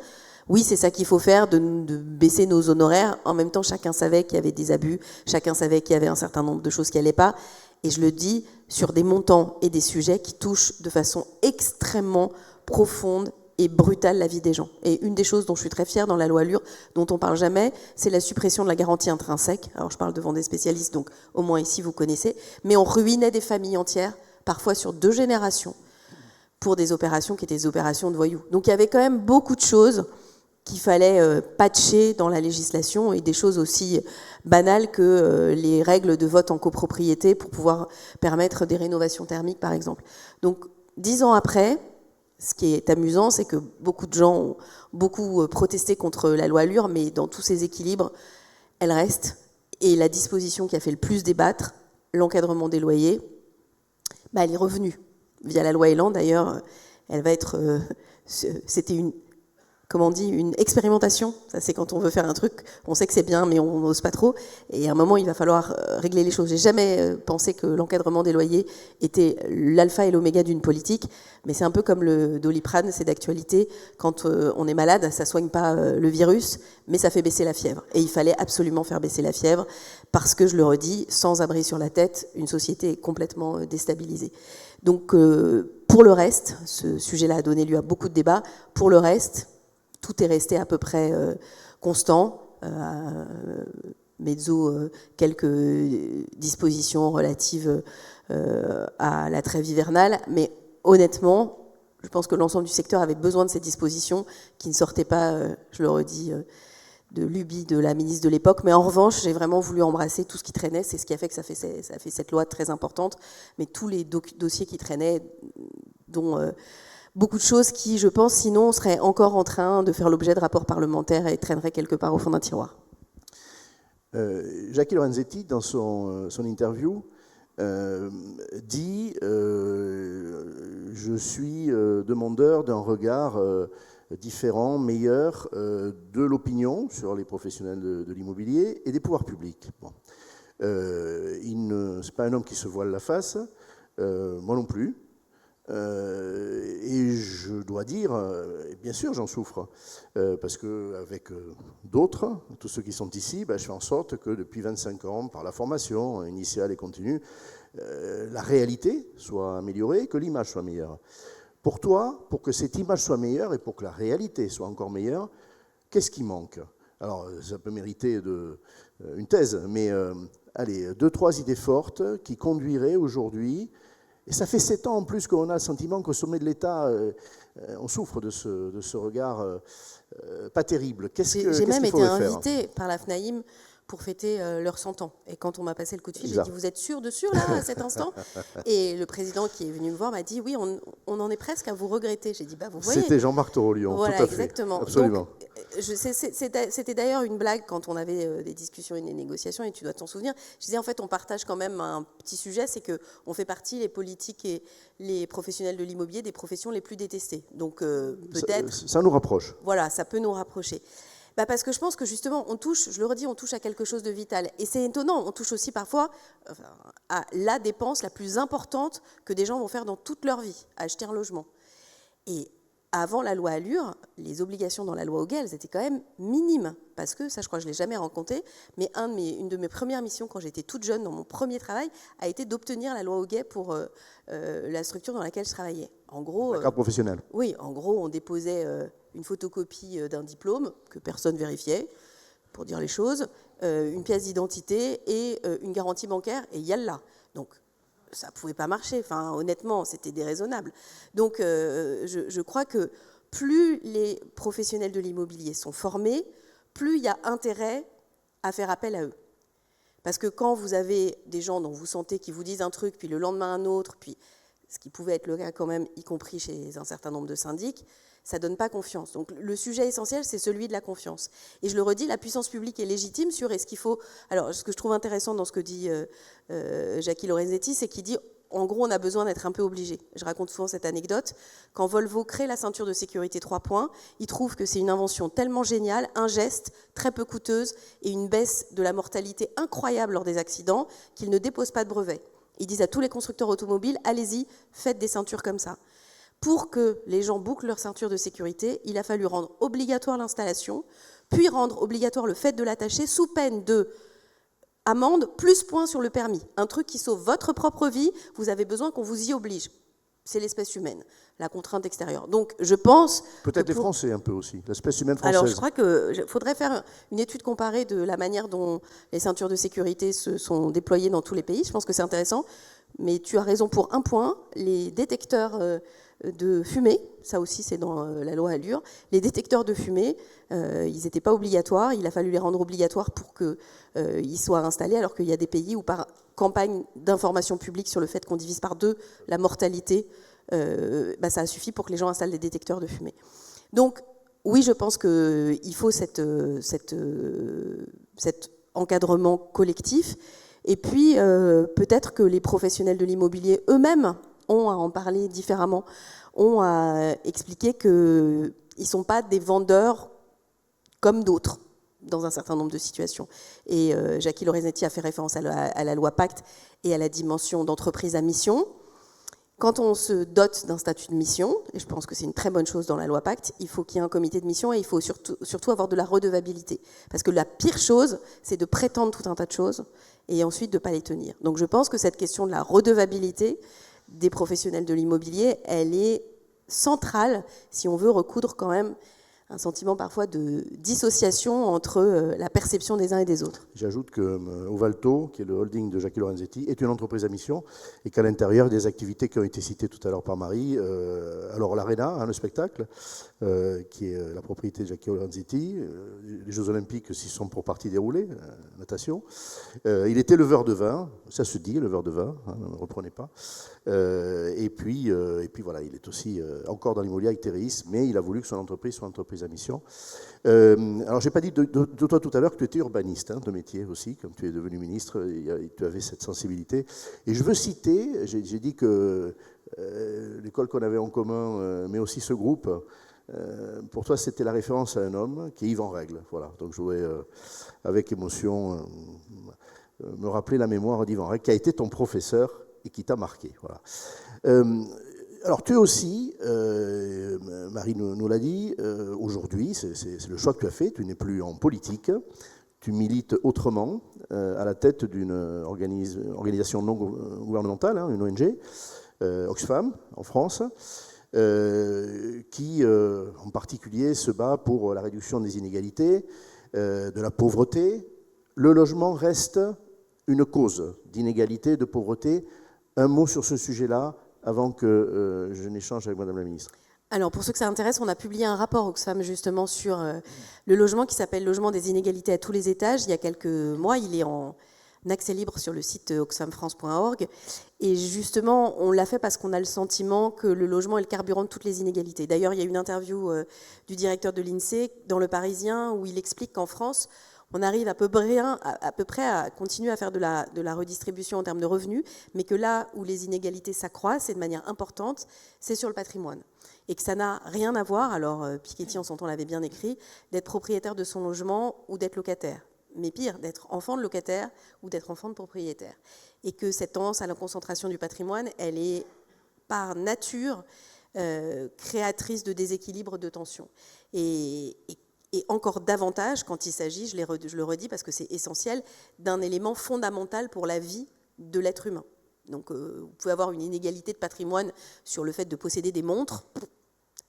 oui, c'est ça qu'il faut faire, de baisser nos honoraires. En même temps, chacun savait qu'il y avait des abus, chacun savait qu'il y avait un certain nombre de choses qui n'allaient pas. Et je le dis, sur des montants et des sujets qui touchent de façon extrêmement profonde et brutale la vie des gens. Et une des choses dont je suis très fière dans la loi Allure, dont on ne parle jamais, c'est la suppression de la garantie intrinsèque. Alors je parle devant des spécialistes, donc au moins ici vous connaissez. Mais on ruinait des familles entières, parfois sur 2 générations, pour des opérations qui étaient des opérations de voyous. Donc il y avait quand même beaucoup de choses qu'il fallait patcher dans la législation, et des choses aussi banales que les règles de vote en copropriété pour pouvoir permettre des rénovations thermiques, par exemple. Donc, 10 ans après, ce qui est amusant, c'est que beaucoup de gens ont beaucoup protesté contre la loi Allure, mais dans tous ces équilibres, elle reste. Et la disposition qui a fait le plus débattre, l'encadrement des loyers, elle est revenue. Via la loi Elan, d'ailleurs, elle va être... c'était une expérimentation. Ça, c'est quand on veut faire un truc, on sait que c'est bien, mais on n'ose pas trop. Et à un moment, il va falloir régler les choses. J'ai jamais pensé que l'encadrement des loyers était l'alpha et l'oméga d'une politique, mais c'est un peu comme le Doliprane, c'est d'actualité. Quand on est malade, ça soigne pas le virus, mais ça fait baisser la fièvre. Et il fallait absolument faire baisser la fièvre, parce que, je le redis, sans abri sur la tête, une société est complètement déstabilisée. Donc, pour le reste, ce sujet-là a donné lieu à beaucoup de débats. Pour le reste, tout est resté à peu près constant. Mezzo, quelques dispositions relatives à la trêve hivernale, mais honnêtement, je pense que l'ensemble du secteur avait besoin de ces dispositions qui ne sortaient pas, je le redis, de lubie de la ministre de l'époque. Mais en revanche, j'ai vraiment voulu embrasser tout ce qui traînait. C'est ce qui a fait que ça fait cette loi très importante. Mais tous les dossiers qui traînaient, dont... beaucoup de choses qui, je pense, sinon, seraient encore en train de faire l'objet de rapports parlementaires et traîneraient quelque part au fond d'un tiroir. Jackie Lorenzetti, dans son interview, dit « Je suis demandeur d'un regard différent, meilleur, de l'opinion sur les professionnels de l'immobilier et des pouvoirs publics. » Ce n'est pas un homme qui se voile la face. Moi non plus. Et je dois dire, et bien sûr j'en souffre, parce qu'avec d'autres, tous ceux qui sont ici, je fais en sorte que depuis 25 ans, par la formation initiale et continue, la réalité soit améliorée, que l'image soit meilleure. Pour toi, pour que cette image soit meilleure et pour que la réalité soit encore meilleure, qu'est-ce qui manque? Alors, ça peut mériter une thèse, mais allez, 2-3 idées fortes qui conduiraient aujourd'hui, et ça fait 7 ans en plus qu'on a le sentiment qu'au sommet de l'État, on souffre de ce regard pas terrible. J'ai même été invitée par la FNAIM pour fêter leurs 100 ans. Et quand on m'a passé le coup de fil, j'ai dit, vous êtes sûr de sûr, là, à cet instant? Et le président qui est venu me voir m'a dit, oui, on en est presque à vous regretter. J'ai dit, vous voyez. C'était Jean-Marc Torolion, voilà, tout à fait. Exactement. Absolument. Donc, c'était d'ailleurs une blague quand on avait des discussions et des négociations, et tu dois t'en souvenir. Je disais, en fait, on partage quand même un petit sujet, c'est qu'on fait partie, les politiques et les professionnels de l'immobilier, des professions les plus détestées. Donc, peut-être... Ça nous rapproche. Voilà, ça peut nous rapprocher. Parce que je pense que justement, on touche, je le redis, on touche à quelque chose de vital. Et c'est étonnant, on touche aussi parfois à la dépense la plus importante que des gens vont faire dans toute leur vie, acheter un logement. Et avant la loi Allure, les obligations dans la loi Hoguet, elles étaient quand même minimes. Parce que, ça je crois que je ne l'ai jamais raconté, mais une de mes premières missions quand j'étais toute jeune, dans mon premier travail, a été d'obtenir la loi Hoguet pour la structure dans laquelle je travaillais. En gros, la carte professionnelle. Oui, en gros, on déposait une photocopie d'un diplôme que personne vérifiait, pour dire les choses, une pièce d'identité et une garantie bancaire, et yallah. Donc, ça ne pouvait pas marcher. Enfin, honnêtement, c'était déraisonnable. Donc, je crois que plus les professionnels de l'immobilier sont formés, plus il y a intérêt à faire appel à eux. Parce que quand vous avez des gens dont vous sentez qui vous disent un truc, puis le lendemain un autre, puis ce qui pouvait être le cas quand même, y compris chez un certain nombre de syndics, ça ne donne pas confiance. Donc le sujet essentiel, c'est celui de la confiance. Et je le redis, la puissance publique est légitime sur est-ce qu'il faut... Alors, ce que je trouve intéressant dans ce que dit Jackie Lorenzetti, c'est qu'il dit, en gros, on a besoin d'être un peu obligé. Je raconte souvent cette anecdote. Quand Volvo crée la ceinture de sécurité 3 points, il trouve que c'est une invention tellement géniale, un geste très peu coûteuse et une baisse de la mortalité incroyable lors des accidents qu'il ne dépose pas de brevet. Ils disent à tous les constructeurs automobiles, allez-y, faites des ceintures comme ça. Pour que les gens bouclent leur ceinture de sécurité, il a fallu rendre obligatoire l'installation, puis rendre obligatoire le fait de l'attacher sous peine de amende plus points sur le permis. Un truc qui sauve votre propre vie, vous avez besoin qu'on vous y oblige. C'est l'espèce humaine, la contrainte extérieure. Donc je pense... Peut-être les Français un peu aussi, l'espèce humaine française. Alors je crois qu'il faudrait faire une étude comparée de la manière dont les ceintures de sécurité se sont déployées dans tous les pays. Je pense que c'est intéressant. Mais tu as raison pour un point, les détecteurs de fumée, ça aussi c'est dans la loi Allure, les détecteurs de fumée, ils n'étaient pas obligatoires, il a fallu les rendre obligatoires pour qu'ils soient installés, alors qu'il y a des pays où par campagne d'information publique sur le fait qu'on divise par 2 la mortalité, ça a suffi pour que les gens installent des détecteurs de fumée. Donc oui, je pense qu'il faut cet encadrement collectif. Et puis, peut-être que les professionnels de l'immobilier eux-mêmes ont à en parler différemment, ont à expliquer qu'ils ne sont pas des vendeurs comme d'autres dans un certain nombre de situations. Et Jackie Lorenzetti a fait référence à la loi Pacte et à la dimension d'entreprise à mission. Quand on se dote d'un statut de mission, et je pense que c'est une très bonne chose dans la loi Pacte, il faut qu'il y ait un comité de mission et il faut surtout avoir de la redevabilité. Parce que la pire chose, c'est de prétendre tout un tas de choses et ensuite de ne pas les tenir. Donc je pense que cette question de la redevabilité des professionnels de l'immobilier, elle est centrale si on veut recoudre quand même un sentiment parfois de dissociation entre la perception des uns et des autres. J'ajoute que Ovalto, qui est le holding de Jackie Lorenzetti, est une entreprise à mission et qu'à l'intérieur, des activités qui ont été citées tout à l'heure par Marie, alors l'Arena, le spectacle, qui est la propriété de Jackie Lorenzetti, les Jeux Olympiques s'y sont pour partie déroulés, natation. Il était leveur de vin, ça se dit, leveur de vin, ne reprenez pas. Et puis voilà, il est aussi encore dans l'immobilier avec Théréis, mais il a voulu que son entreprise soit une entreprise à mission. Alors, je n'ai pas dit de toi tout à l'heure que tu étais urbaniste de métier aussi, comme tu es devenu ministre, tu avais cette sensibilité. Et je veux citer, j'ai dit que l'école qu'on avait en commun, mais aussi ce groupe, pour toi, c'était la référence à un homme qui est Yves en Règle. Voilà. Donc, je voudrais, avec émotion, me rappeler la mémoire d'Yves en Règle, qui a été ton professeur et qui t'a marqué. Voilà. Alors tu es aussi, Marie nous l'a dit, aujourd'hui, c'est le choix que tu as fait, tu n'es plus en politique, tu milites autrement, à la tête d'une organisation non gouvernementale, une ONG, Oxfam, en France, qui en particulier se bat pour la réduction des inégalités, de la pauvreté. Le logement reste une cause d'inégalité, de pauvreté. Un mot sur ce sujet-là, avant que je n'échange avec Madame la Ministre. Alors, pour ceux que ça intéresse, on a publié un rapport Oxfam justement sur le logement qui s'appelle « Logement des inégalités à tous les étages ». Il y a quelques mois, il est en accès libre sur le site oxfamfrance.org. Et justement, on l'a fait parce qu'on a le sentiment que le logement est le carburant de toutes les inégalités. D'ailleurs, il y a une interview du directeur de l'INSEE dans Le Parisien où il explique qu'en France, on arrive à peu près à continuer à faire de la redistribution en termes de revenus, mais que là où les inégalités s'accroissent, et de manière importante, c'est sur le patrimoine. Et que ça n'a rien à voir, alors Piketty en son temps l'avait bien écrit, d'être propriétaire de son logement ou d'être locataire. Mais pire, d'être enfant de locataire ou d'être enfant de propriétaire. Et que cette tendance à la concentration du patrimoine, elle est par nature créatrice de déséquilibre, de tension. Et encore davantage quand il s'agit, je le redis parce que c'est essentiel, d'un élément fondamental pour la vie de l'être humain. Donc vous pouvez avoir une inégalité de patrimoine sur le fait de posséder des montres,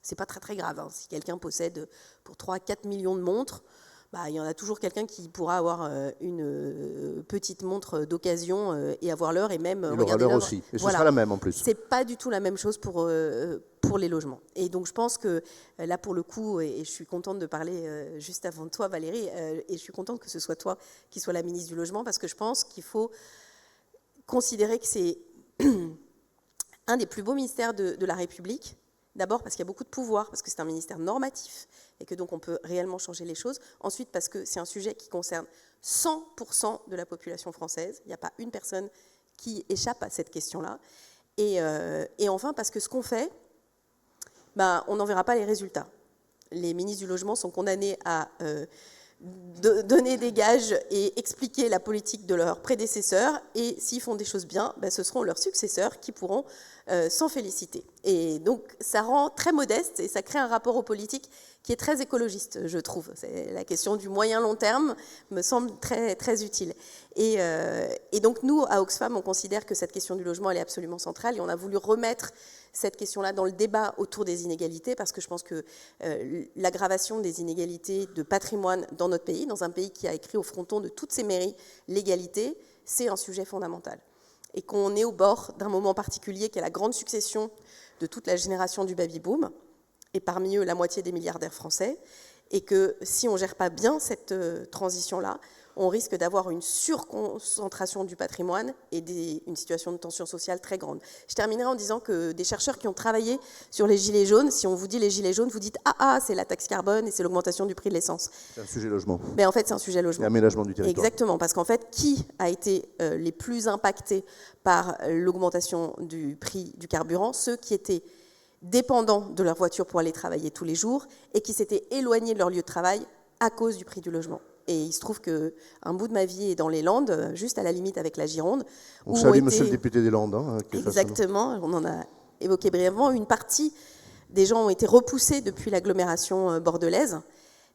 c'est pas très très grave. Hein. Si quelqu'un possède pour 3-4 millions de montres, il y en a toujours quelqu'un qui pourra avoir une petite montre d'occasion et avoir l'heure et même il aura l'heure aussi. Et ce sera la même en plus. C'est pas du tout la même chose pour les logements. Et donc je pense que là pour le coup, et je suis contente de parler juste avant toi Valérie, et je suis contente que ce soit toi qui sois la ministre du Logement, parce que je pense qu'il faut considérer que c'est un des plus beaux ministères de la République. D'abord parce qu'il y a beaucoup de pouvoir, parce que c'est un ministère normatif et que donc on peut réellement changer les choses. Ensuite parce que c'est un sujet qui concerne 100% de la population française. Il n'y a pas une personne qui échappe à cette question-là. Et enfin parce que ce qu'on fait, on n'en verra pas les résultats. Les ministres du Logement sont condamnés à donner des gages et expliquer la politique de leurs prédécesseurs, et s'ils font des choses bien, ce seront leurs successeurs qui pourront s'en féliciter. Et donc ça rend très modeste et ça crée un rapport aux politiques qui est très écologiste, je trouve. C'est la question du moyen-long terme me semble très, très utile. Et donc nous, à Oxfam, on considère que cette question du logement, elle est absolument centrale, et on a voulu remettre cette question-là dans le débat autour des inégalités, parce que je pense que l'aggravation des inégalités de patrimoine dans notre pays, dans un pays qui a écrit au fronton de toutes ses mairies l'égalité, c'est un sujet fondamental. Et qu'on est au bord d'un moment particulier qui est la grande succession de toute la génération du baby-boom, et parmi eux la moitié des milliardaires français, et que si on ne gère pas bien cette transition-là, on risque d'avoir une surconcentration du patrimoine et une situation de tension sociale très grande. Je terminerai en disant que des chercheurs qui ont travaillé sur les gilets jaunes, si on vous dit les gilets jaunes, vous dites « Ah, c'est la taxe carbone et c'est l'augmentation du prix de l'essence ». C'est un sujet logement. Mais en fait, c'est un sujet logement. Et aménagement du territoire. Exactement, parce qu'en fait, qui a été les plus impactés par l'augmentation du prix du carburant? Ceux qui étaient dépendants de leur voiture pour aller travailler tous les jours et qui s'étaient éloignés de leur lieu de travail à cause du prix du logement. Et il se trouve qu'un bout de ma vie est dans les Landes, juste à la limite avec la Gironde. On salue monsieur le député des Landes. Exactement, on en a évoqué brièvement. Une partie des gens ont été repoussés depuis l'agglomération bordelaise,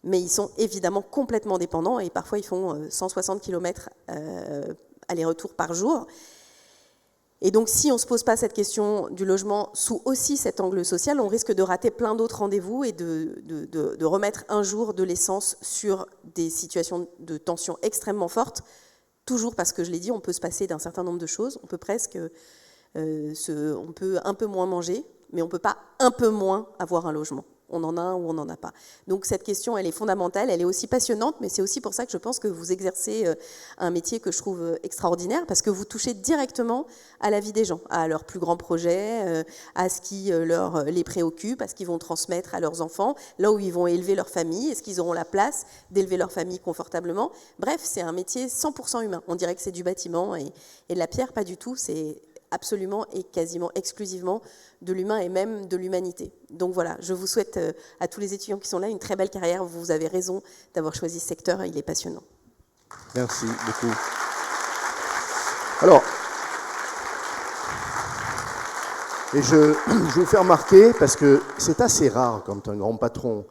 mais ils sont évidemment complètement dépendants et parfois ils font 160 km aller-retour par jour. Et donc, si on ne se pose pas cette question du logement sous aussi cet angle social, on risque de rater plein d'autres rendez-vous et de remettre un jour de l'essence sur des situations de tension extrêmement fortes. Toujours parce que, je l'ai dit, on peut se passer d'un certain nombre de choses. On peut presque, on peut un peu moins manger, mais on ne peut pas un peu moins avoir un logement. On en a un ou on n'en a pas. Donc cette question, elle est fondamentale, elle est aussi passionnante, mais c'est aussi pour ça que je pense que vous exercez un métier que je trouve extraordinaire, parce que vous touchez directement à la vie des gens, à leurs plus grands projets, à ce qui les préoccupe, à ce qu'ils vont transmettre à leurs enfants, là où ils vont élever leur famille, est-ce qu'ils auront la place d'élever leur famille confortablement. Bref, c'est un métier 100% humain. On dirait que c'est du bâtiment et de la pierre, pas du tout, c'est absolument et quasiment exclusivement de l'humain et même de l'humanité. Donc voilà, je vous souhaite à tous les étudiants qui sont là une très belle carrière. Vous avez raison d'avoir choisi ce secteur, il est passionnant. Merci beaucoup. Alors, Et je vous fais remarquer, parce que c'est assez rare quand un grand patron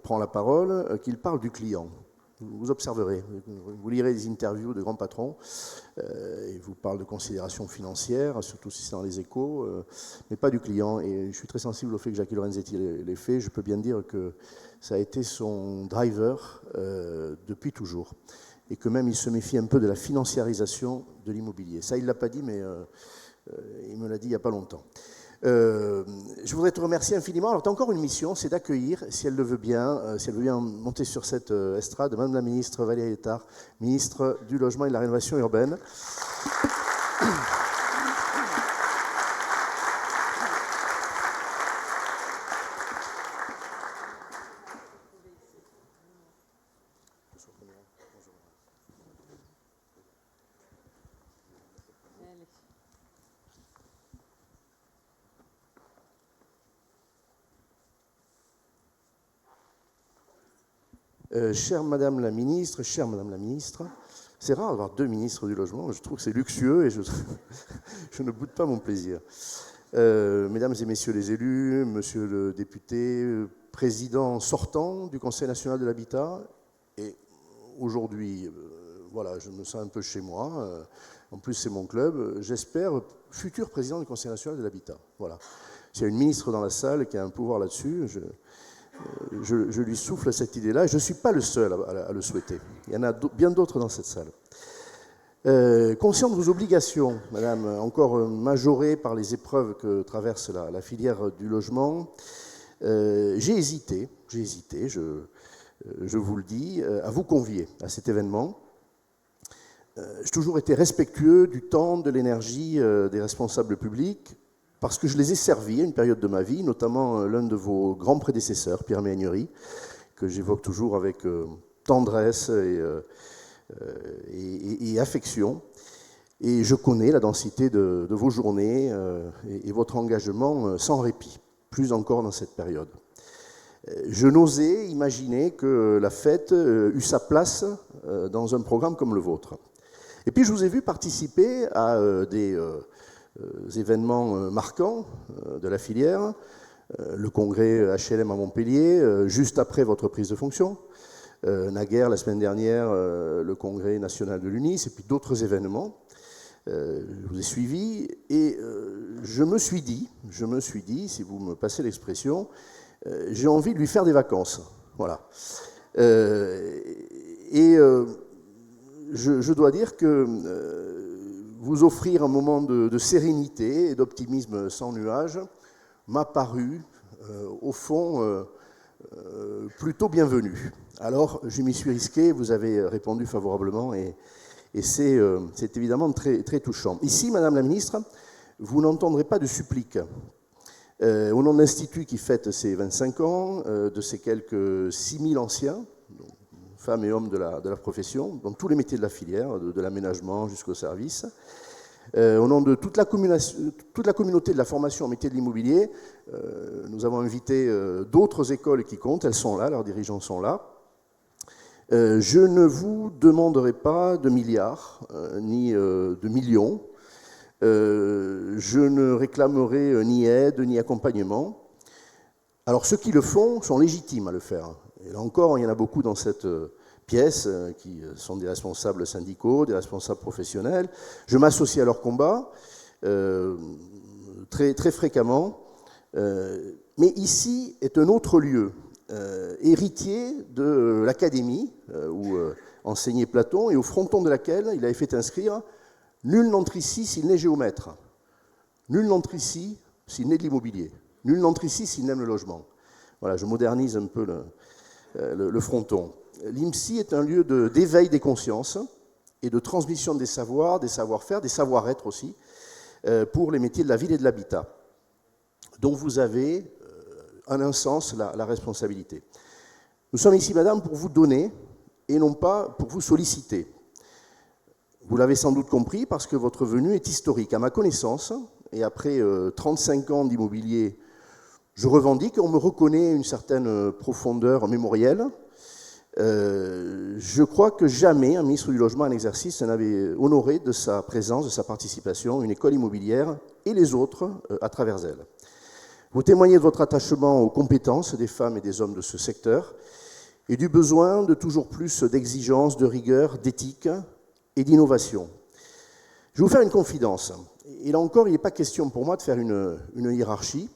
prend la parole, qu'il parle du client. Vous observerez, vous lirez des interviews de grands patrons, ils vous parlent de considérations financières, surtout si c'est dans les échos, mais pas du client. Et je suis très sensible au fait que Jackie Lorenzetti l'ait fait. Je peux bien dire que ça a été son driver depuis toujours. Et que même il se méfie un peu de la financiarisation de l'immobilier. Ça, il ne l'a pas dit, mais il me l'a dit il n'y a pas longtemps. Je voudrais te remercier infiniment. Alors, tu as encore une mission, c'est d'accueillir, si elle le veut bien, si elle veut bien monter sur cette estrade, Madame la ministre Valérie Létard, ministre du Logement et de la Rénovation urbaine. Chère Madame la Ministre, c'est rare d'avoir deux ministres du logement, je trouve que c'est luxueux et je ne boude pas mon plaisir. Mesdames et Messieurs les élus, Monsieur le député, président sortant du Conseil national de l'habitat, et aujourd'hui, voilà, je me sens un peu chez moi, en plus c'est mon club, j'espère futur président du Conseil national de l'habitat. Voilà. S'il y a une ministre dans la salle qui a un pouvoir là-dessus, je lui souffle cette idée-là, et je ne suis pas le seul à le souhaiter. Il y en a bien d'autres dans cette salle. Conscient de vos obligations, Madame, encore majorées par les épreuves que traverse la filière du logement, j'ai hésité, je vous le dis, à vous convier à cet événement. J'ai toujours été respectueux du temps, de l'énergie des responsables publics, parce que je les ai servis à une période de ma vie, notamment l'un de vos grands prédécesseurs, Pierre Méhaignerie, que j'évoque toujours avec tendresse et affection. Et je connais la densité de vos journées et votre engagement sans répit, plus encore dans cette période. Je n'osais imaginer que la fête eût sa place dans un programme comme le vôtre. Et puis je vous ai vu participer à des événements marquants de la filière, le congrès HLM à Montpellier, juste après votre prise de fonction, naguère la semaine dernière, le congrès national de l'UNIS, et puis d'autres événements. Je vous ai suivi, et je me suis dit, si vous me passez l'expression, j'ai envie de lui faire des vacances. Voilà. Je dois dire que vous offrir un moment de sérénité et d'optimisme sans nuage m'a paru, au fond, plutôt bienvenu. Alors, je m'y suis risqué, vous avez répondu favorablement, et c'est évidemment très, très touchant. Ici, Madame la Ministre, vous n'entendrez pas de supplique. Au nom de l'Institut qui fête ses 25 ans, de ses quelques 6000 anciens, femmes et hommes de la profession, dans tous les métiers de la filière, de l'aménagement jusqu'au service. Au nom de toute la communauté de la formation en métier de l'immobilier, nous avons invité d'autres écoles qui comptent, elles sont là, leurs dirigeants sont là. Je ne vous demanderai pas de milliards, ni de millions. Je ne réclamerai ni aide, ni accompagnement. Alors ceux qui le font sont légitimes à le faire. Et là encore, il y en a beaucoup dans cette pièce qui sont des responsables syndicaux, des responsables professionnels. Je m'associe à leur combat très, très fréquemment. Mais ici est un autre lieu, héritier de l'académie où enseignait Platon et au fronton de laquelle il avait fait inscrire « Nul n'entre ici s'il n'est géomètre. Nul n'entre ici s'il n'est de l'immobilier. Nul n'entre ici s'il n'aime le logement. » Voilà, je modernise un peu le fronton. L'IMSI est un lieu d'éveil des consciences et de transmission des savoirs, des savoir-faire, des savoir-être aussi, pour les métiers de la ville et de l'habitat, dont vous avez, en un sens, la responsabilité. Nous sommes ici, Madame, pour vous donner et non pas pour vous solliciter. Vous l'avez sans doute compris parce que votre venue est historique. À ma connaissance, et après 35 ans d'immobilier, je revendique, on me reconnaît une certaine profondeur mémorielle. Je crois que jamais un ministre du Logement en exercice n'avait honoré de sa présence, de sa participation, une école immobilière et les autres à travers elle. Vous témoignez de votre attachement aux compétences des femmes et des hommes de ce secteur et du besoin de toujours plus d'exigence, de rigueur, d'éthique et d'innovation. Je vais vous faire une confidence. Et là encore, il n'est pas question pour moi de faire une hiérarchie.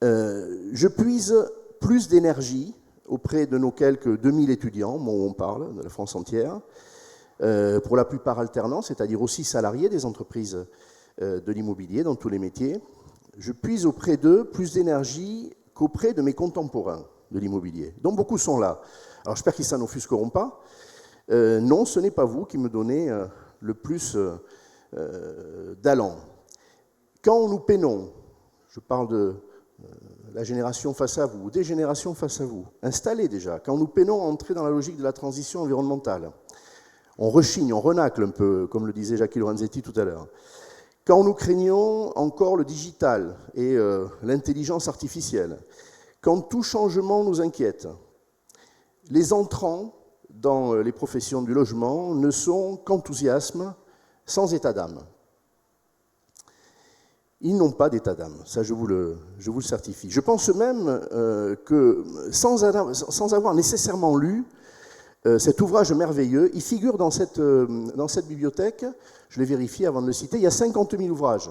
Je puise plus d'énergie auprès de nos quelques 2000 étudiants, dont on parle, de la France entière, pour la plupart alternants, c'est-à-dire aussi salariés des entreprises de l'immobilier dans tous les métiers. Je puise auprès d'eux plus d'énergie qu'auprès de mes contemporains de l'immobilier, dont beaucoup sont là. Alors j'espère qu'ils ne s'en offusqueront pas. Non, ce n'est pas vous qui me donnez le plus d'allant. Quand nous peinons, je parle de la génération face à vous, des générations face à vous, installées déjà, quand nous peinons à entrer dans la logique de la transition environnementale, on rechigne, on renacle un peu, comme le disait Jackie Lorenzetti tout à l'heure. Quand nous craignons encore le digital et l'intelligence artificielle, quand tout changement nous inquiète, les entrants dans les professions du logement ne sont qu'enthousiasme, sans état d'âme. Ils n'ont pas d'état d'âme, ça je vous le certifie. Je pense même que sans avoir nécessairement lu cet ouvrage merveilleux, il figure dans cette bibliothèque, je l'ai vérifié avant de le citer, il y a 50 000 ouvrages.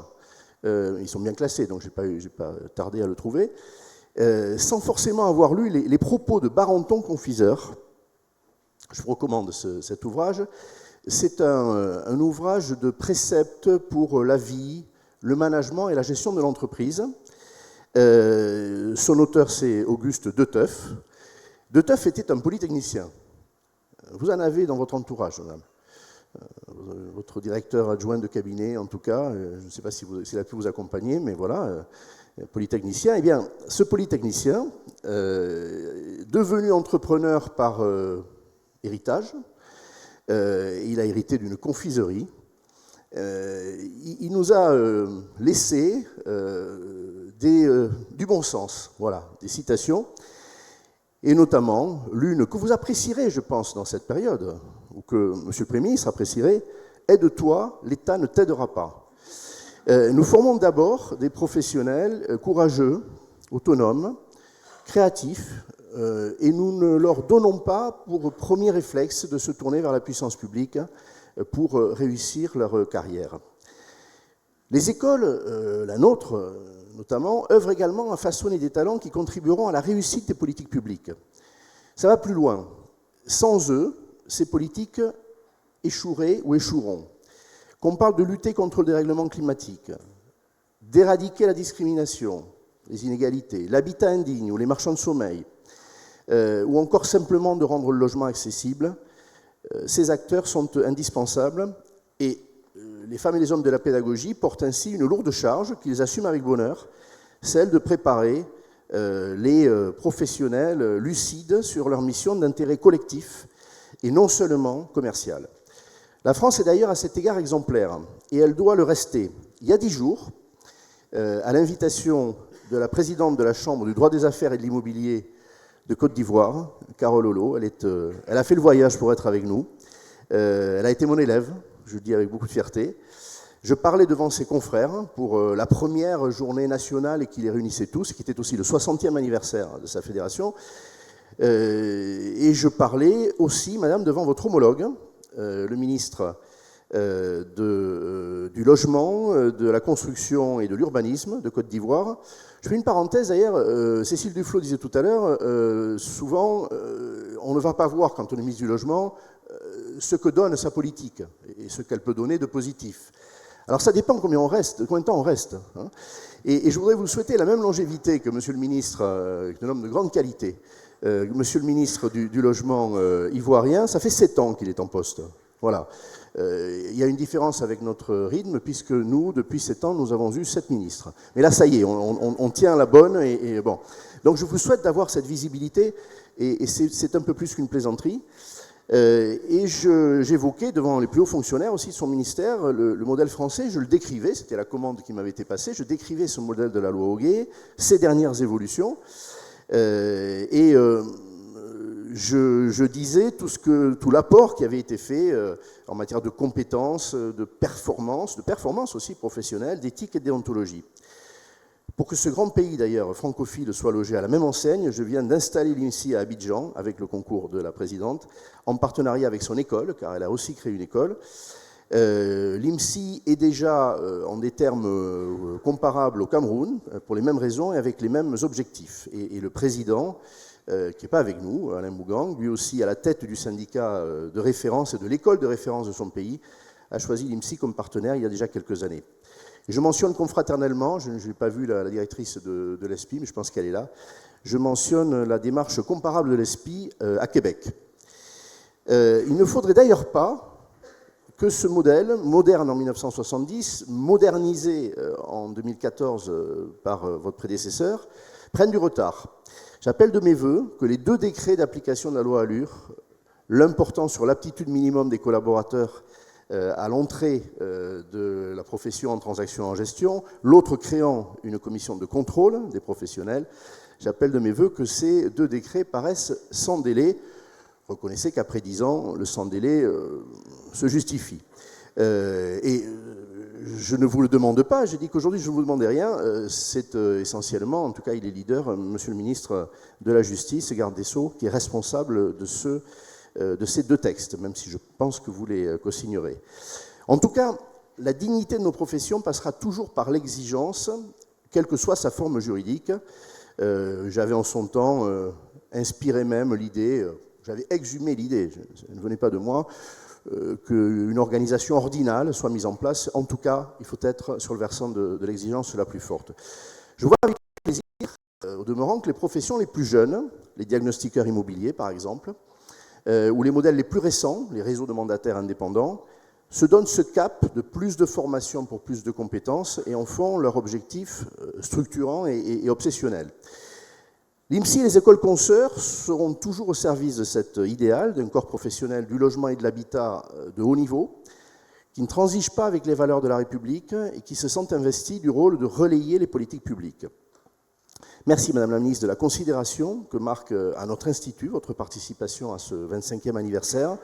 Ils sont bien classés, donc je n'ai pas tardé à le trouver. Sans forcément avoir lu les propos de Barenton, confiseur. Je vous recommande cet ouvrage. C'est un ouvrage de préceptes pour la vie, le management et la gestion de l'entreprise. Son auteur, c'est Auguste Deteuf. Deteuf était un polytechnicien. Vous en avez dans votre entourage, madame. Votre directeur adjoint de cabinet, en tout cas, je ne sais pas s'il a pu vous accompagner, mais voilà, polytechnicien. Eh bien, ce polytechnicien, devenu entrepreneur par héritage, il a hérité d'une confiserie, il nous a laissé du bon sens, voilà, des citations, et notamment l'une que vous apprécierez, je pense, dans cette période, ou que M. le Premier ministre apprécierait, « Aide-toi, l'État ne t'aidera pas ». Nous formons d'abord des professionnels courageux, autonomes, créatifs, et nous ne leur donnons pas pour premier réflexe de se tourner vers la puissance publique pour réussir leur carrière. Les écoles, la nôtre notamment, œuvrent également à façonner des talents qui contribueront à la réussite des politiques publiques. Ça va plus loin. Sans eux, ces politiques échoueraient ou échoueront. Qu'on parle de lutter contre le dérèglement climatique, d'éradiquer la discrimination, les inégalités, l'habitat indigne ou les marchands de sommeil, ou encore simplement de rendre le logement accessible, ces acteurs sont indispensables et les femmes et les hommes de la pédagogie portent ainsi une lourde charge qu'ils assument avec bonheur, celle de préparer les professionnels lucides sur leur mission d'intérêt collectif et non seulement commercial. La France est d'ailleurs à cet égard exemplaire et elle doit le rester. Il y a 10 jours, à l'invitation de la présidente de la Chambre du droit des affaires et de l'immobilier de Côte d'Ivoire, Carole Holo, elle a fait le voyage pour être avec nous. Elle a été mon élève, je le dis avec beaucoup de fierté. Je parlais devant ses confrères pour la première journée nationale qui les réunissait tous, qui était aussi le 60e anniversaire de sa fédération. Et je parlais aussi, madame, devant votre homologue, le ministre du Logement, de la Construction et de l'Urbanisme de Côte d'Ivoire. Je fais une parenthèse d'ailleurs, Cécile Duflot disait tout à l'heure, souvent on ne va pas voir quand on est ministre du Logement ce que donne sa politique et ce qu'elle peut donner de positif. Alors ça dépend combien de temps on reste. Hein. Et je voudrais vous souhaiter la même longévité que Monsieur le ministre, qui est un homme de grande qualité, Monsieur le ministre du Logement ivoirien, ça fait 7 ans qu'il est en poste. Voilà. Il y a une différence avec notre rythme, puisque nous, depuis 7 ans, nous avons eu 7 ministres. Mais là, ça y est, on tient la bonne. Et bon. Donc je vous souhaite d'avoir cette visibilité, et c'est un peu plus qu'une plaisanterie. Et j'évoquais devant les plus hauts fonctionnaires aussi de son ministère le modèle français, je le décrivais, c'était la commande qui m'avait été passée, je décrivais ce modèle de la loi Hoguet, ses dernières évolutions, et je disais tout l'apport qui avait été fait en matière de compétences, de performance aussi professionnelle, d'éthique et de déontologie. Pour que ce grand pays, d'ailleurs, francophile, soit logé à la même enseigne, je viens d'installer l'IMSI à Abidjan, avec le concours de la présidente, en partenariat avec son école, car elle a aussi créé une école. L'IMSI est déjà en des termes comparables au Cameroun, pour les mêmes raisons et avec les mêmes objectifs. Et le président, qui n'est pas avec nous, Alain Mougang, lui aussi à la tête du syndicat de référence et de l'école de référence de son pays, a choisi l'IMSI comme partenaire il y a déjà quelques années. Et je mentionne confraternellement, je n'ai pas vu la directrice de l'ESPI, mais je pense qu'elle est là, je mentionne la démarche comparable de l'ESPI à Québec. Il ne faudrait d'ailleurs pas que ce modèle, moderne en 1970, modernisé en 2014 par votre prédécesseur, prenne du retard. J'appelle de mes voeux que les 2 décrets d'application de la loi ALUR, l'un portant sur l'aptitude minimum des collaborateurs à l'entrée de la profession en transaction en gestion, l'autre créant une commission de contrôle des professionnels, j'appelle de mes voeux que ces 2 décrets paraissent sans délai. Reconnaissez qu'après 10 ans, le sans délai se justifie. Et je ne vous le demande pas, j'ai dit qu'aujourd'hui je ne vous demandais rien, c'est essentiellement, en tout cas il est leader, monsieur le ministre de la Justice, garde des Sceaux, qui est responsable de ces 2 textes, même si je pense que vous les co-signerez. En tout cas, la dignité de nos professions passera toujours par l'exigence, quelle que soit sa forme juridique. J'avais en son temps inspiré même l'idée, j'avais exhumé l'idée, ça ne venait pas de moi, qu'une organisation ordinale soit mise en place. En tout cas, il faut être sur le versant de l'exigence la plus forte. Je vois avec plaisir, au demeurant, que les professions les plus jeunes, les diagnostiqueurs immobiliers par exemple, ou les modèles les plus récents, les réseaux de mandataires indépendants, se donnent ce cap de plus de formation pour plus de compétences et en font leur objectif structurant et obsessionnel. L'IMSI et les écoles consoeurs seront toujours au service de cet idéal d'un corps professionnel du logement et de l'habitat de haut niveau, qui ne transige pas avec les valeurs de la République et qui se sent investi du rôle de relayer les politiques publiques. Merci Madame la Ministre de la considération que marque à notre Institut votre participation à ce 25e anniversaire.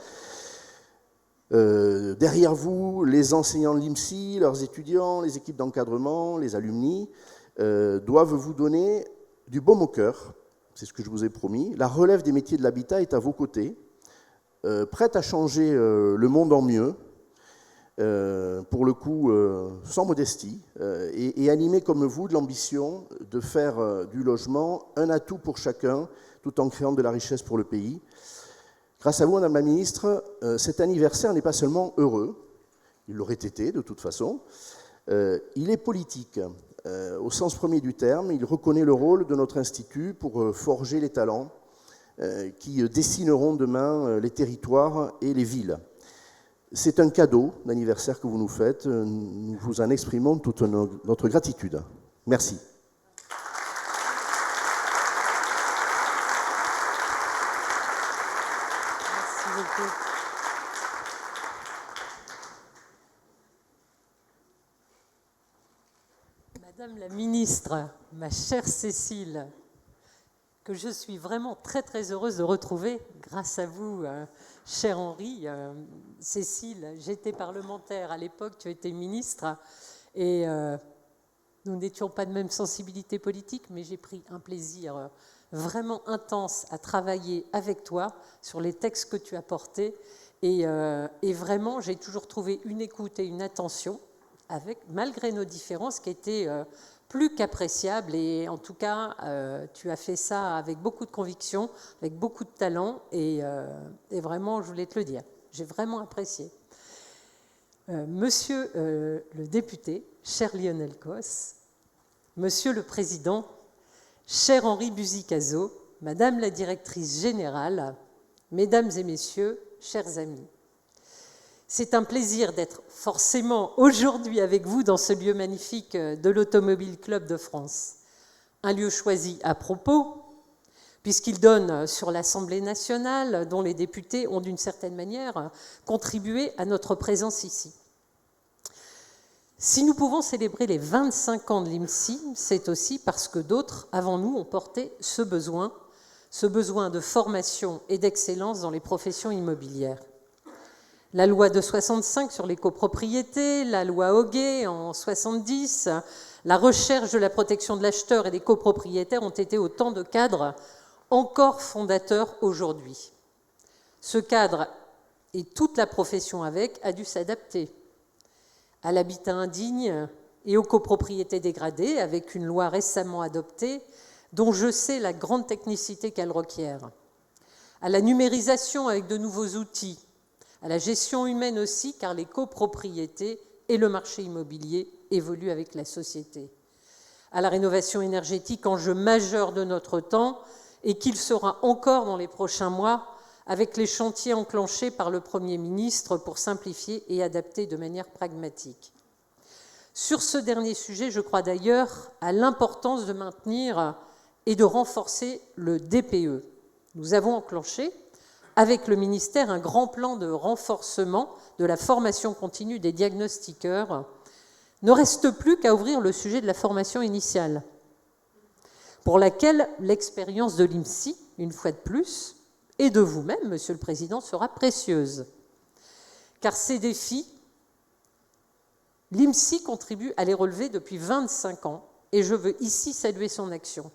Derrière vous, les enseignants de l'IMSI, leurs étudiants, les équipes d'encadrement, les alumni, doivent vous donner du baume au cœur, c'est ce que je vous ai promis. La relève des métiers de l'habitat est à vos côtés, prête à changer le monde en mieux, pour le coup sans modestie, et animée comme vous de l'ambition de faire du logement un atout pour chacun, tout en créant de la richesse pour le pays. Grâce à vous, Madame la Ministre, cet anniversaire n'est pas seulement heureux, il l'aurait été de toute façon, il est politique. Au sens premier du terme, il reconnaît le rôle de notre Institut pour forger les talents qui dessineront demain les territoires et les villes. C'est un cadeau d'anniversaire que vous nous faites. Nous vous en exprimons toute notre gratitude. Merci. Merci beaucoup. Madame la Ministre, ma chère Cécile, que je suis vraiment très très heureuse de retrouver grâce à vous, cher Henri. Cécile, j'étais parlementaire à l'époque, tu étais ministre, et nous n'étions pas de même sensibilité politique, mais j'ai pris un plaisir vraiment intense à travailler avec toi sur les textes que tu as portés, et vraiment j'ai toujours trouvé une écoute et une attention, malgré nos différences, qui étaient plus qu'appréciable, et en tout cas, tu as fait ça avec beaucoup de conviction, avec beaucoup de talent, et vraiment, je voulais te le dire, j'ai vraiment apprécié. Monsieur le député, cher Lionel Cos, Monsieur le Président, cher Henri Buzy-Cazot, Madame la Directrice Générale, Mesdames et Messieurs, chers amis, c'est un plaisir d'être forcément aujourd'hui avec vous dans ce lieu magnifique de l'Automobile Club de France. Un lieu choisi à propos, puisqu'il donne sur l'Assemblée nationale, dont les députés ont d'une certaine manière contribué à notre présence ici. Si nous pouvons célébrer les 25 ans de l'IMSI, c'est aussi parce que d'autres avant nous ont porté ce besoin ce besoin de formation et d'excellence dans les professions immobilières. La loi de 65 sur les copropriétés, la loi Hoguet en 70, la recherche de la protection de l'acheteur et des copropriétaires ont été autant de cadres encore fondateurs aujourd'hui. Ce cadre, et toute la profession avec, a dû s'adapter à l'habitat indigne et aux copropriétés dégradées, avec une loi récemment adoptée, dont je sais la grande technicité qu'elle requiert, à la numérisation avec de nouveaux outils, à la gestion humaine aussi, car les copropriétés et le marché immobilier évoluent avec la société, à la rénovation énergétique, enjeu majeur de notre temps, et qu'il sera encore dans les prochains mois, avec les chantiers enclenchés par le Premier ministre pour simplifier et adapter de manière pragmatique. Sur ce dernier sujet, je crois d'ailleurs à l'importance de maintenir et de renforcer le DPE. Nous avons enclenché, avec le ministère, un grand plan de renforcement de la formation continue des diagnostiqueurs. Ne reste plus qu'à ouvrir le sujet de la formation initiale, pour laquelle l'expérience de l'IMSI, une fois de plus, et de vous-même, Monsieur le Président, sera précieuse. Car ces défis, l'IMSI contribue à les relever depuis 25 ans, et je veux ici saluer son action.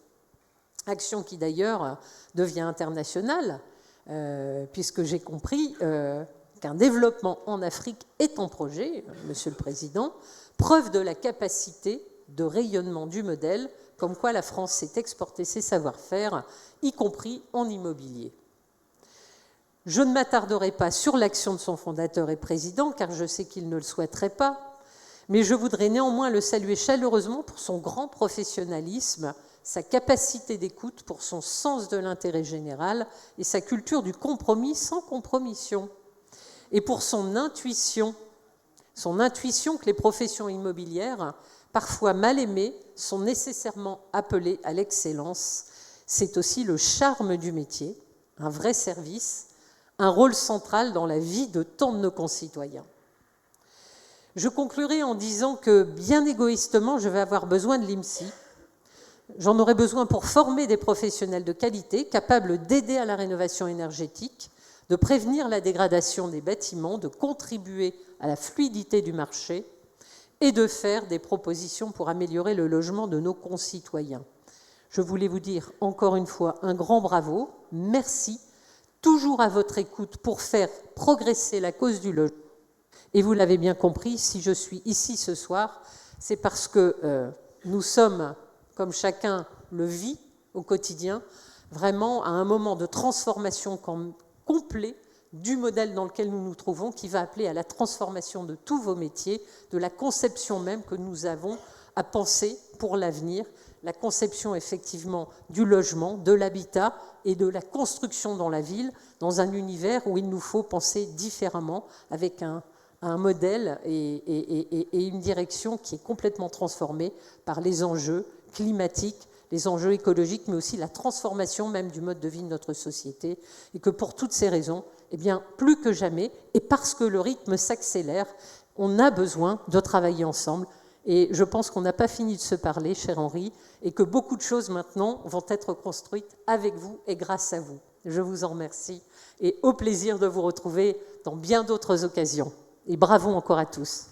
Action qui d'ailleurs devient internationale, puisque j'ai compris qu'un développement en Afrique est en projet, Monsieur le Président, preuve de la capacité de rayonnement du modèle, comme quoi la France sait exporter ses savoir-faire, y compris en immobilier. Je ne m'attarderai pas sur l'action de son fondateur et président, car je sais qu'il ne le souhaiterait pas, mais je voudrais néanmoins le saluer chaleureusement pour son grand professionnalisme, sa capacité d'écoute, pour son sens de l'intérêt général et sa culture du compromis sans compromission, et pour son intuition que les professions immobilières, parfois mal aimées, sont nécessairement appelées à l'excellence. C'est aussi le charme du métier, un vrai service, un rôle central dans la vie de tant de nos concitoyens. Je conclurai en disant que, bien égoïstement, je vais avoir besoin de l'IMSI. J'en aurai besoin pour former des professionnels de qualité, capables d'aider à la rénovation énergétique, de prévenir la dégradation des bâtiments, de contribuer à la fluidité du marché et de faire des propositions pour améliorer le logement de nos concitoyens. Je voulais vous dire encore une fois un grand bravo, merci, toujours à votre écoute pour faire progresser la cause du logement. Et vous l'avez bien compris, si je suis ici ce soir, c'est parce que nous sommes, comme chacun le vit au quotidien, vraiment à un moment de transformation complet du modèle dans lequel nous nous trouvons, qui va appeler à la transformation de tous vos métiers, de la conception même que nous avons à penser pour l'avenir, la conception effectivement du logement, de l'habitat et de la construction dans la ville, dans un univers où il nous faut penser différemment, avec un modèle et une direction qui est complètement transformée par les enjeux climatiques, les enjeux écologiques, mais aussi la transformation même du mode de vie de notre société, et que pour toutes ces raisons, eh bien, plus que jamais, et parce que le rythme s'accélère, on a besoin de travailler ensemble. Et je pense qu'on n'a pas fini de se parler, cher Henri, et que beaucoup de choses maintenant vont être construites avec vous et grâce à vous. Je vous en remercie, et au plaisir de vous retrouver dans bien d'autres occasions. Et bravo encore à tous.